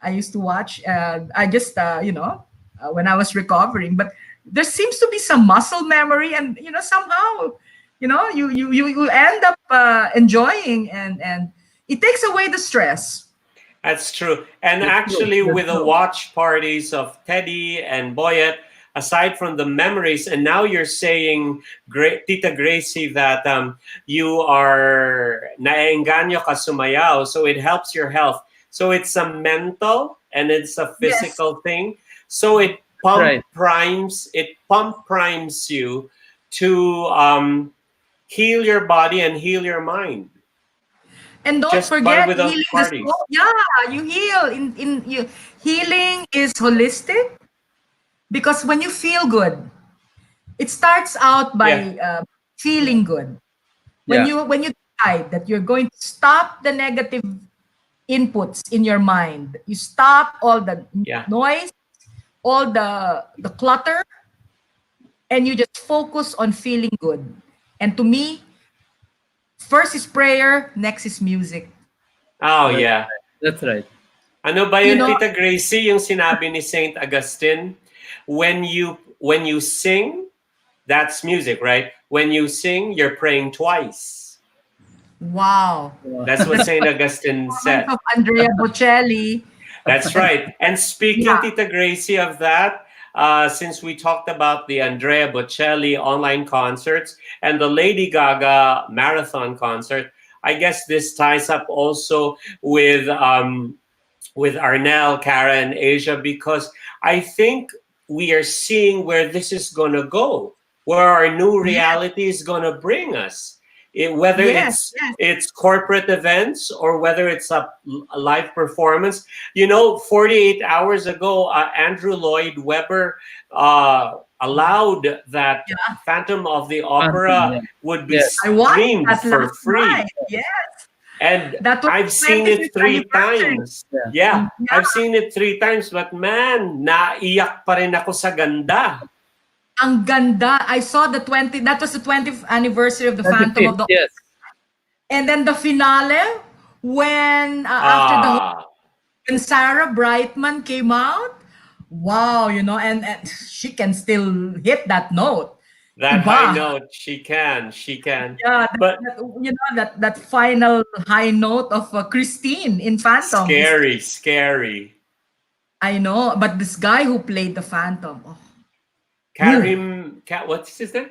Speaker 3: I used to watch. I just when I was recovering, but there seems to be some muscle memory, and somehow you end up enjoying, and it takes away the stress.
Speaker 6: That's true. And actually, with the watch parties of Teddy and Boyet, aside from the memories, and now you're saying, Tita Gracie, that you are naenganyo ka sumayaw, so it helps your health. So it's a mental and it's a physical thing. So it pump primes you to heal your body and heal your mind.
Speaker 3: And don't
Speaker 6: Just
Speaker 3: forget
Speaker 6: without
Speaker 3: healing
Speaker 6: parties.
Speaker 3: you heal. Healing is holistic, because when you feel good, it starts out by feeling good. When you decide that you're going to stop the negative inputs in your mind, you stop all the noise, all the clutter, and you just focus on feeling good. And to me, first is prayer, next is music.
Speaker 6: Oh, yeah.
Speaker 4: That's right.
Speaker 6: Ano ba yun, Tita Gracie, yung sinabi ni Saint Augustine? When you sing, that's music, right? When you sing, you're praying twice.
Speaker 3: Wow.
Speaker 6: That's what Saint Augustine said.
Speaker 3: Of Andrea Bocelli.
Speaker 6: That's right. And speaking, Tita Gracie, of that, since we talked about the Andrea Bocelli online concerts and the Lady Gaga marathon concert, I guess this ties up also with Arnel, Cara, and Asia, because I think we are seeing where this is going to go, where our new reality is going to bring us. Whether it's corporate events or whether it's a live performance. 48 hours ago, Andrew Lloyd Webber allowed that Phantom of the Opera would be streamed for free.
Speaker 3: Night. Yes.
Speaker 6: And I've seen it 3 times. I've seen it 3 times. But man, naiyak pa rin ako sa ganda.
Speaker 3: Ang ganda. I saw that was the 20th anniversary of the Phantom of
Speaker 4: 25th,
Speaker 3: the,
Speaker 4: yes.
Speaker 3: and then the finale when after the
Speaker 6: Ah,
Speaker 3: when Sarah Brightman came out. Wow, and she can still hit that note.
Speaker 6: that high
Speaker 3: Iba.
Speaker 6: note, she can.
Speaker 3: Yeah,
Speaker 6: But
Speaker 3: that final high note of Christine in Phantom is,
Speaker 6: scary, scary.
Speaker 3: I know, but this guy who played the Phantom, oh, whew,
Speaker 6: What's his name?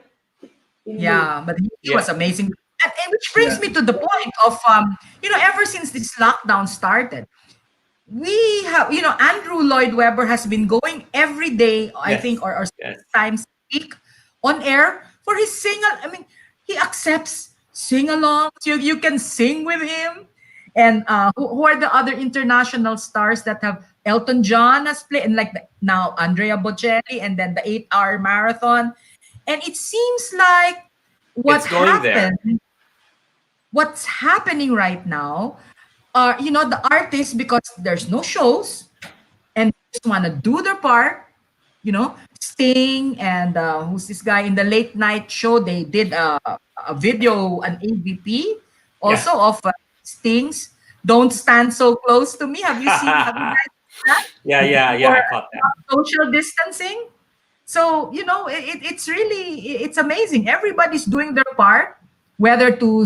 Speaker 3: yeah, but he
Speaker 6: Yeah,
Speaker 3: was amazing. And which brings
Speaker 4: Yeah.
Speaker 3: me to the point of ever since this lockdown started, we have, Andrew Lloyd Webber has been going every day, I think,
Speaker 6: yes,
Speaker 3: or
Speaker 6: yes.
Speaker 3: times a week on air for his I mean, he accepts sing-alongs. You can sing with him. And who are the other international stars that have Elton John has played, and like now Andrea Bocelli, and then the 8-hour marathon. And it seems like what
Speaker 6: It's going there.
Speaker 3: happened, what's happening right now are, the artists, because there's no shows and they just want to do their part, Sting and who's this guy in the late night show? They did a video, an AVP
Speaker 6: Yeah.
Speaker 3: also of Sting's "Don't Stand So Close to Me." Have you guys seen that?
Speaker 6: Yeah,
Speaker 3: For
Speaker 6: I caught that.
Speaker 3: social distancing. So it's really, it's amazing. Everybody's doing their part, whether to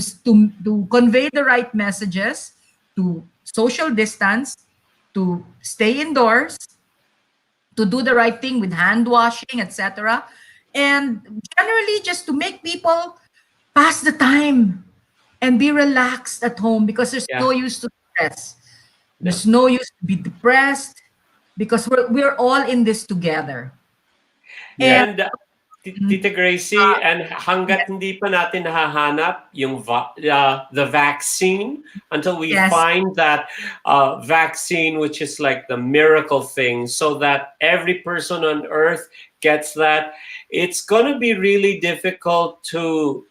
Speaker 3: convey the right messages, to social distance, to stay indoors, to do the right thing with hand washing, etc. And generally just to make people pass the time and be relaxed at home, because there's
Speaker 6: Yeah.
Speaker 3: no use to stress.
Speaker 6: No.
Speaker 3: There's no use to be depressed, because we're all in this together. And
Speaker 4: Yes.
Speaker 6: And Tita Gracie, and hanggat hindi pa natin nahahanap yung the vaccine, until we
Speaker 3: yes,
Speaker 6: find that vaccine, which is like the miracle thing, so that every person on earth gets that, it's going to be really difficult to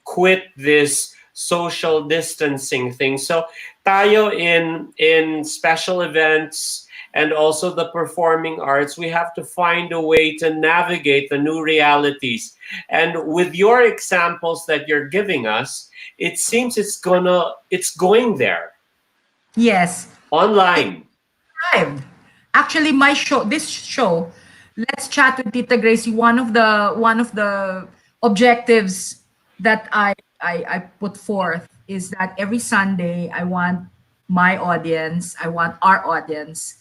Speaker 6: quit this social distancing thing. So tayo in special events and also the performing arts, we have to find a way to navigate the new realities. And with your examples that you're giving us, it seems it's going there
Speaker 3: yes.
Speaker 6: online.
Speaker 3: Thrived. Actually, this show, Let's Chat with Tita Gracie, one of the objectives that I put forth is that every Sunday I want I want our audience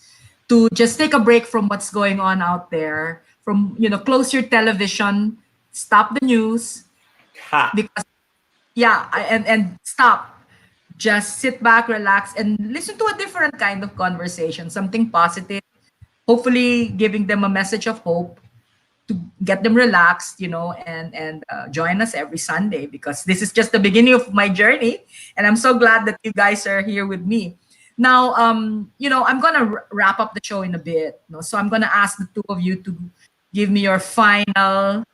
Speaker 3: to just take a break from what's going on out there, from close your television, stop the news,
Speaker 6: Ha.
Speaker 3: because and stop, just sit back, relax, and listen to a different kind of conversation, something positive, hopefully giving them a message of hope to get them relaxed, and join us every Sunday, because this is just the beginning of my journey, and I'm so glad that you guys are here with me. Now, I'm gonna wrap up the show in a bit, so I'm gonna ask the two of you to give me your final,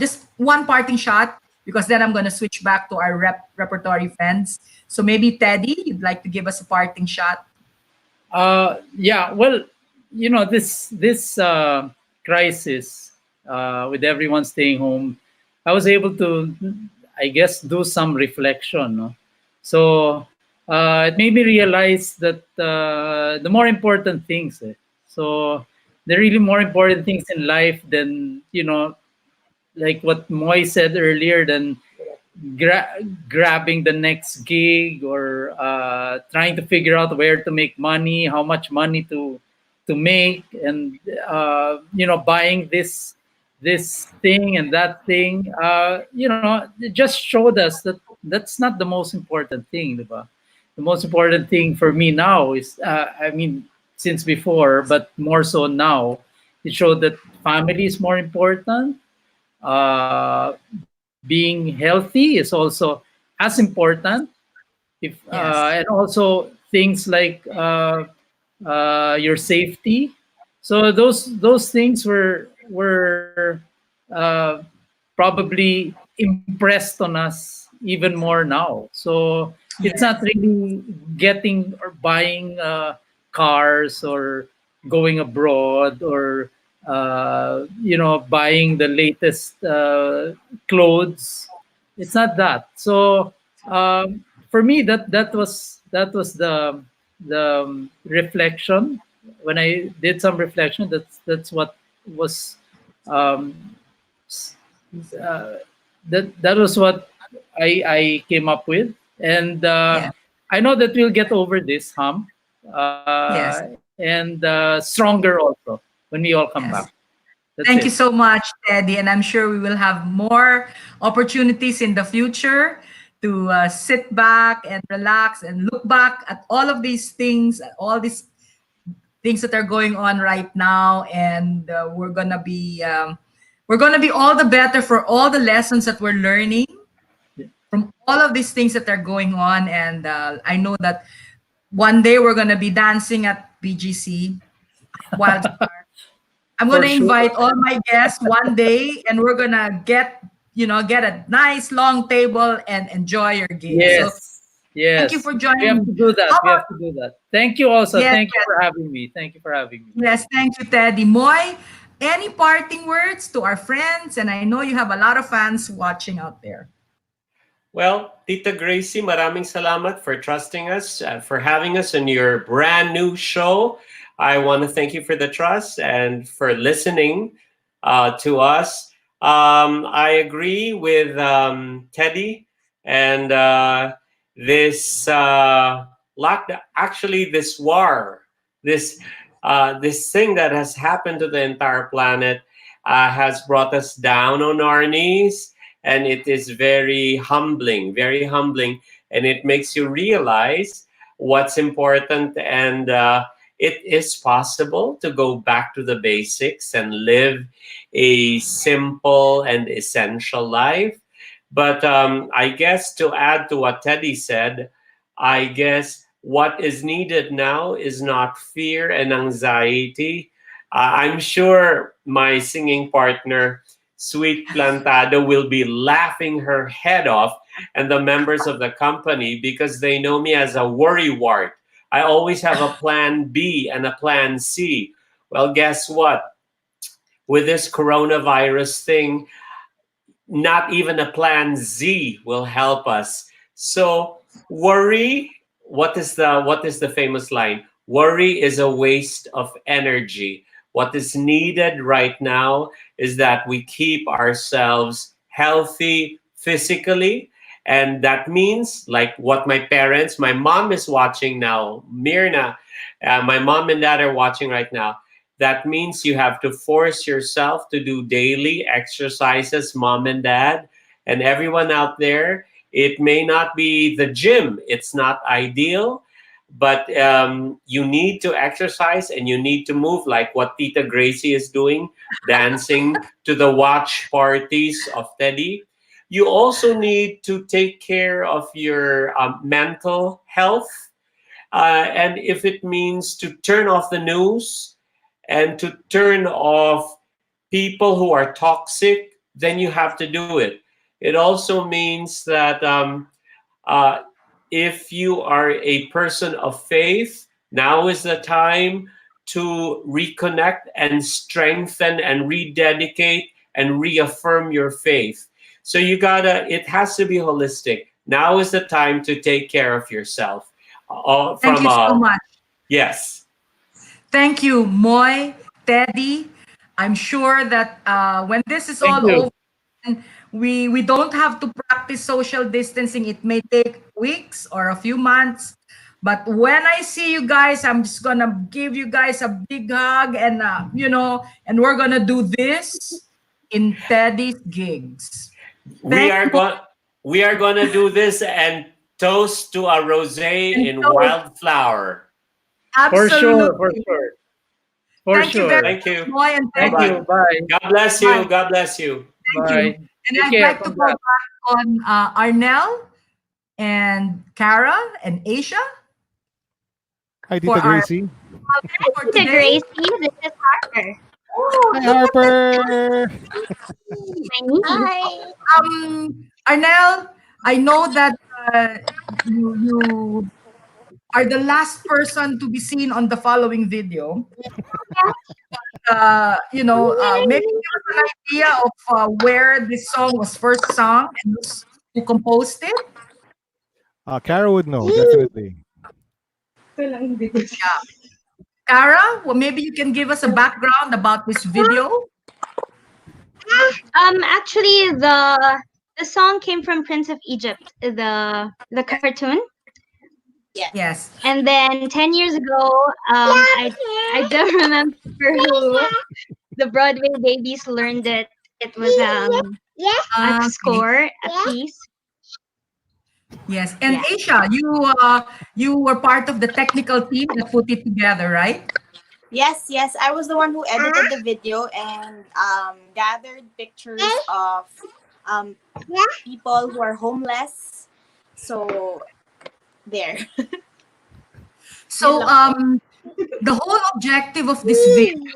Speaker 3: just one parting shot, because then I'm gonna switch back to our repertory friends. So maybe Teddy, you'd like to give us a parting shot.
Speaker 4: Yeah. Well, this crisis, with everyone staying home, I was able to, I guess, do some reflection. No? So it made me realize that the more important things. So the really more important things in life than, like what Moy said earlier, than grabbing the next gig, or trying to figure out where to make money, how much money to make, and buying this thing and that thing. It just showed us that that's not the most important thing, diba? The most important thing for me now is, I mean, since before, but more so now, it showed that family is more important. Being healthy is also as important. If
Speaker 3: Yes.
Speaker 4: And also things like your safety. So those things were probably impressed on us even more now. So it's
Speaker 3: Yes.
Speaker 4: not really getting or buying cars, or going abroad, or buying the latest clothes. It's not that. So for me, that was the reflection. When I did some reflection, that's what was um, s- uh, that was what I came up with, and
Speaker 3: Yeah.
Speaker 4: I know that we'll get over this hump,
Speaker 3: Yes.
Speaker 4: and stronger also when we all come back.
Speaker 3: Yes.
Speaker 4: That's
Speaker 3: Thank
Speaker 4: it.
Speaker 3: you so much, Teddy. And I'm sure we will have more opportunities in the future to sit back and relax and look back at all of these things, all these things that are going on right now. And we're gonna be all the better for all the lessons that we're learning from all of these things that are going on. And I know that one day we're gonna be dancing at BGC while I'm
Speaker 4: For
Speaker 3: gonna
Speaker 4: sure.
Speaker 3: invite all my guests one day, and we're gonna get a nice long table and enjoy your gig. So
Speaker 4: Yes,
Speaker 3: thank you
Speaker 4: yes.
Speaker 3: for
Speaker 4: We
Speaker 3: joining
Speaker 4: have
Speaker 3: me.
Speaker 4: to do that.
Speaker 3: How
Speaker 4: We
Speaker 3: about
Speaker 4: have to do that. Thank you also.
Speaker 3: yes,
Speaker 4: Thank you
Speaker 3: yes,
Speaker 4: for having me. Thank you for having me.
Speaker 3: yes, thank you, Teddy. Moy, any parting words to our friends? And I know you have a lot of fans watching out there.
Speaker 6: Well, Tita Gracie, maraming salamat for trusting us, for having us in your brand new show. I want to thank you for the trust and for listening to us. I agree with Teddy and this actually this war, this thing that has happened to the entire planet has brought us down on our knees, and it is very humbling, and it makes you realize what's important, and it is possible to go back to the basics and live a simple and essential life. But I guess to add to what Teddy said, I guess what is needed now is not fear and anxiety. I'm sure my singing partner, Sweet Plantado, will be laughing her head off, and the members of the company, because they know me as a worrywart. I always have a plan B and a plan C. Well, guess what? With this coronavirus thing, not even a plan Z will help us. So worry, what is the famous line? Worry is a waste of energy. What is needed right now is that we keep ourselves healthy physically. And that means, like what my mom is watching now, Mirna, my mom and dad are watching right now. That means you have to force yourself to do daily exercises, mom and dad, and everyone out there. It may not be the gym, it's not ideal, but you need to exercise and you need to move, like what Tita Gracie is doing, dancing to the watch parties of Teddy. You also need to take care of your mental health. And if it means to turn off the news and to turn off people who are toxic, then you have to do it. It also means that uh, if you are a person of faith, now is the time to reconnect and strengthen and rededicate and reaffirm your faith. So it has to be holistic. Now is the time to take care of yourself.
Speaker 3: Thank
Speaker 6: From
Speaker 3: you so much.
Speaker 6: Yes.
Speaker 3: Thank you, Moy, Teddy. I'm sure that when this is
Speaker 4: Thank
Speaker 3: all
Speaker 4: you.
Speaker 3: over, we don't have to practice social distancing. It may take weeks or a few months, but when I see you guys, I'm just gonna give you guys a big hug, and and we're gonna do this in Teddy's gigs.
Speaker 6: We
Speaker 3: Thank
Speaker 6: are
Speaker 3: you,
Speaker 6: going we are going to do this and toast to a rosé
Speaker 3: and
Speaker 6: in
Speaker 3: so
Speaker 6: wildflower.
Speaker 4: For sure. For
Speaker 3: absolutely.
Speaker 4: sure. For
Speaker 3: Thank you very
Speaker 4: sure.
Speaker 6: Thank
Speaker 3: much,
Speaker 6: you.
Speaker 3: Moy and
Speaker 4: Thank
Speaker 3: Teddy.
Speaker 6: Bye-bye.
Speaker 4: you. Bye.
Speaker 6: God bless
Speaker 3: Bye.
Speaker 6: you. God bless you.
Speaker 3: Thank you.
Speaker 4: Bye.
Speaker 3: And
Speaker 4: Take
Speaker 3: I'd
Speaker 4: care.
Speaker 3: like to go
Speaker 4: Congrats.
Speaker 3: back on Arnell and Cara and Asia
Speaker 5: Hi,
Speaker 3: for
Speaker 5: Tita
Speaker 3: our
Speaker 5: Gracie.
Speaker 3: for
Speaker 9: The
Speaker 3: today.
Speaker 9: Gracie, this is Harper.
Speaker 3: Oh,
Speaker 5: Hi,
Speaker 3: look at
Speaker 5: Harper.
Speaker 3: me.
Speaker 9: My niece.
Speaker 10: Hi.
Speaker 3: Arnell, I know that you are the last person to be seen on the following video. Maybe give us an idea of where this song was first sung and who composed it.
Speaker 5: Kara would know, definitely.
Speaker 3: Yeah. Kara, well, maybe you can give us a background about this video.
Speaker 9: Actually, the song came from Prince of Egypt, the cartoon.
Speaker 3: Yes.
Speaker 9: And then 10 years ago, I don't remember who the Broadway babies learned it. It was a score, a piece.
Speaker 3: Yes. And
Speaker 9: Yeah.
Speaker 3: Aisha, you were part of the technical team that put it together, right?
Speaker 10: Yes, yes. I was the one who edited the video and gathered pictures of um, people who are homeless. So there.
Speaker 3: So the whole objective of this video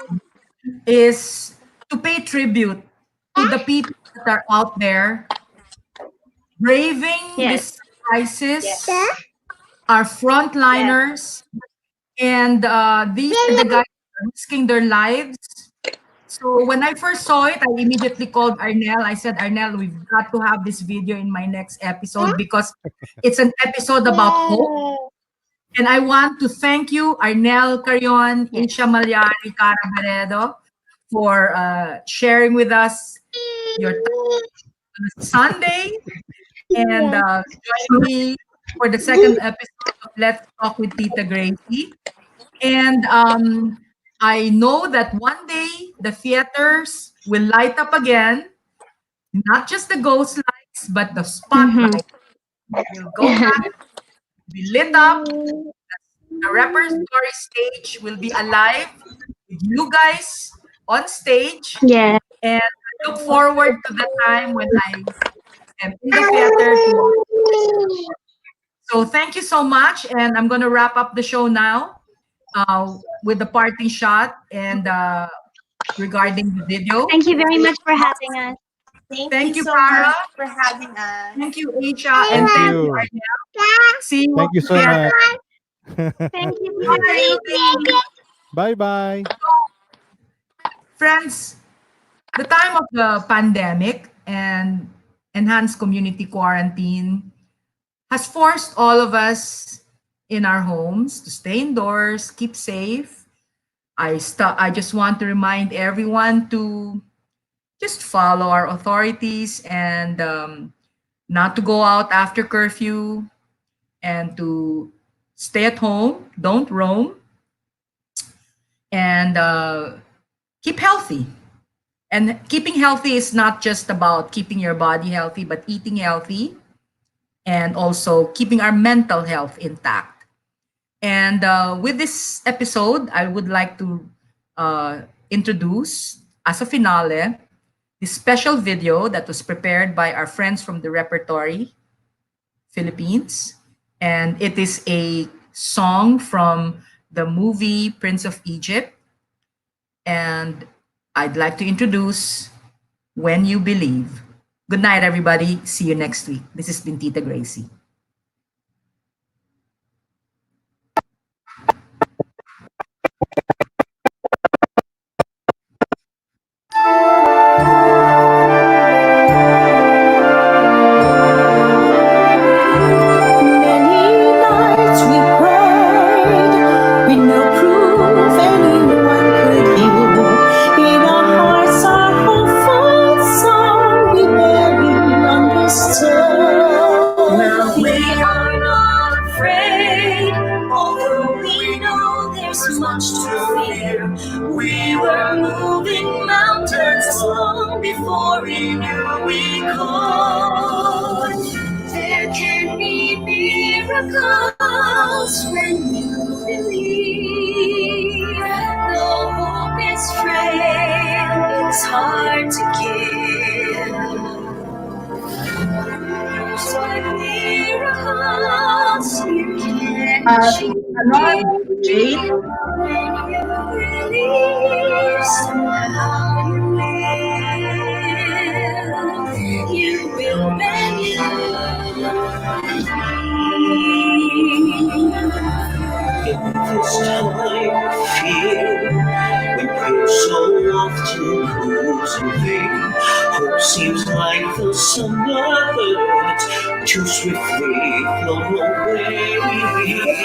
Speaker 3: is to pay tribute to the people that are out there braving
Speaker 9: Yes.
Speaker 3: this crisis, are frontliners, and these are the guys who are risking their lives. So when I first saw it, I immediately called Arnel. I said, Arnel, we've got to have this video in my next episode because it's an episode about hope. And I want to thank you, Arnel Carion, Isha Malyari, Cara Beredo, for sharing with us your time on Sunday and joining me for the second episode of Let's Talk with Tita Gracie. And I know that one day the theaters will light up again, not just the ghost lights, but the spotlight will go back, be lit up. The repertory stage will be alive with you guys on stage.
Speaker 9: Yeah.
Speaker 3: And I look forward to the time when I am in the theater to. So thank you so much, and I'm going to wrap up the show now with the parting shot and regarding the video.
Speaker 9: Thank you very much for having us.
Speaker 10: Thank you so
Speaker 3: Cara.
Speaker 10: much for having us.
Speaker 3: Thank you, Aisha, and thank you, Arnel. See you.
Speaker 5: Thank you so
Speaker 3: again.
Speaker 5: much.
Speaker 9: Thank you.
Speaker 5: Bye bye.
Speaker 3: Friends, the time of the pandemic and enhanced community quarantine has forced all of us in our homes to stay indoors, keep safe. I just want to remind everyone to just follow our authorities and not to go out after curfew and to stay at home, don't roam, and keep healthy. And keeping healthy is not just about keeping your body healthy, but eating healthy and also keeping our mental health intact. And with this episode, I would like to introduce, as a finale, this special video that was prepared by our friends from the Repertory Philippines. And it is a song from the movie Prince of Egypt. And I'd like to introduce When You Believe. Good night, everybody. See you next week. This has been Tita Gracie.
Speaker 2: Many nights we prayed with no proof anyone could hear. In our hearts, our hopeful song we barely understood. Now we are not afraid, although we know there's much to fear. We were moving mountains long before we knew we could. There can be miracles when you believe. Though hope is frail, it's hard to give. There's like miracles you can achieve.
Speaker 3: Jane?
Speaker 2: When you believe, somehow you will bend you. moving. Hope seems like the summer birds too swiftly flown away.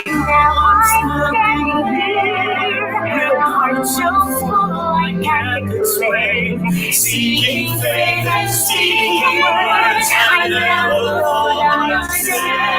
Speaker 2: Now I'm standing here, real heart so full I can't explain. Seeking faith and seeking words I never thought I'd say.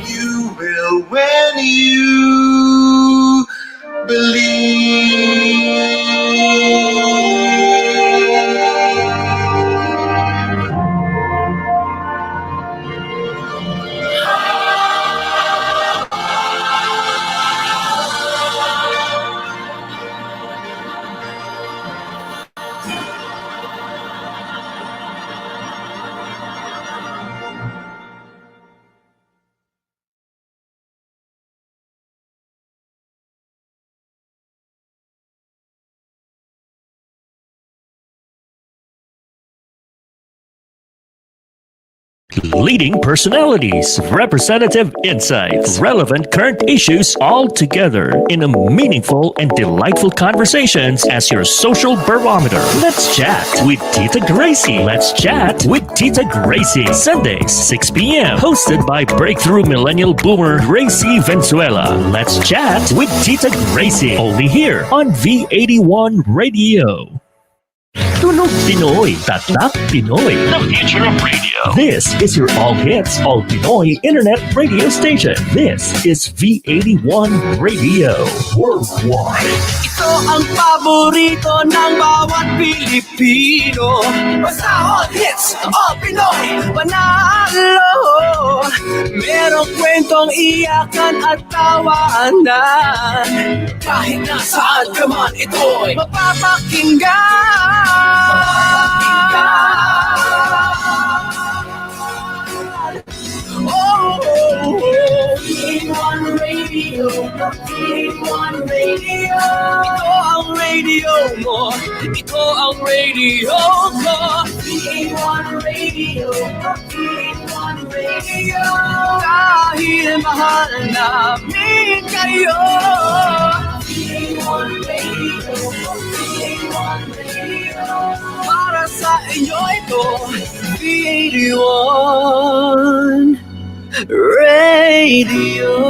Speaker 2: You will when you
Speaker 1: Leading personalities, representative insights, relevant current issues all together in a meaningful and delightful conversations as your social barometer. Let's chat with Tita Gracie. Let's chat with Tita Gracie. Sundays, 6 p.m. Hosted by breakthrough millennial boomer Gracie Venezuela. Let's chat with Tita Gracie. Only here on V81 Radio. Tunog Pinoy, Tatak Pinoy. The future of radio. This is your all hits, all Pinoy internet radio station. This is V81 Radio Worldwide.
Speaker 2: Ito ang paborito ng bawat Pilipino. Basta all hits, all Pinoy, panalo. Merong kwentong iyakan at tawanan. Kahit nasaan ka man, ito'y mapapakinggan. V81 Radio, V81 Radio. Ito ang radio mo, ito ang radio ko. V81 Radio, V81 Radio. Dahil mahal namin kayo. V81 Radio, V81 Radio. Para sa inyo ito, V81 Radio.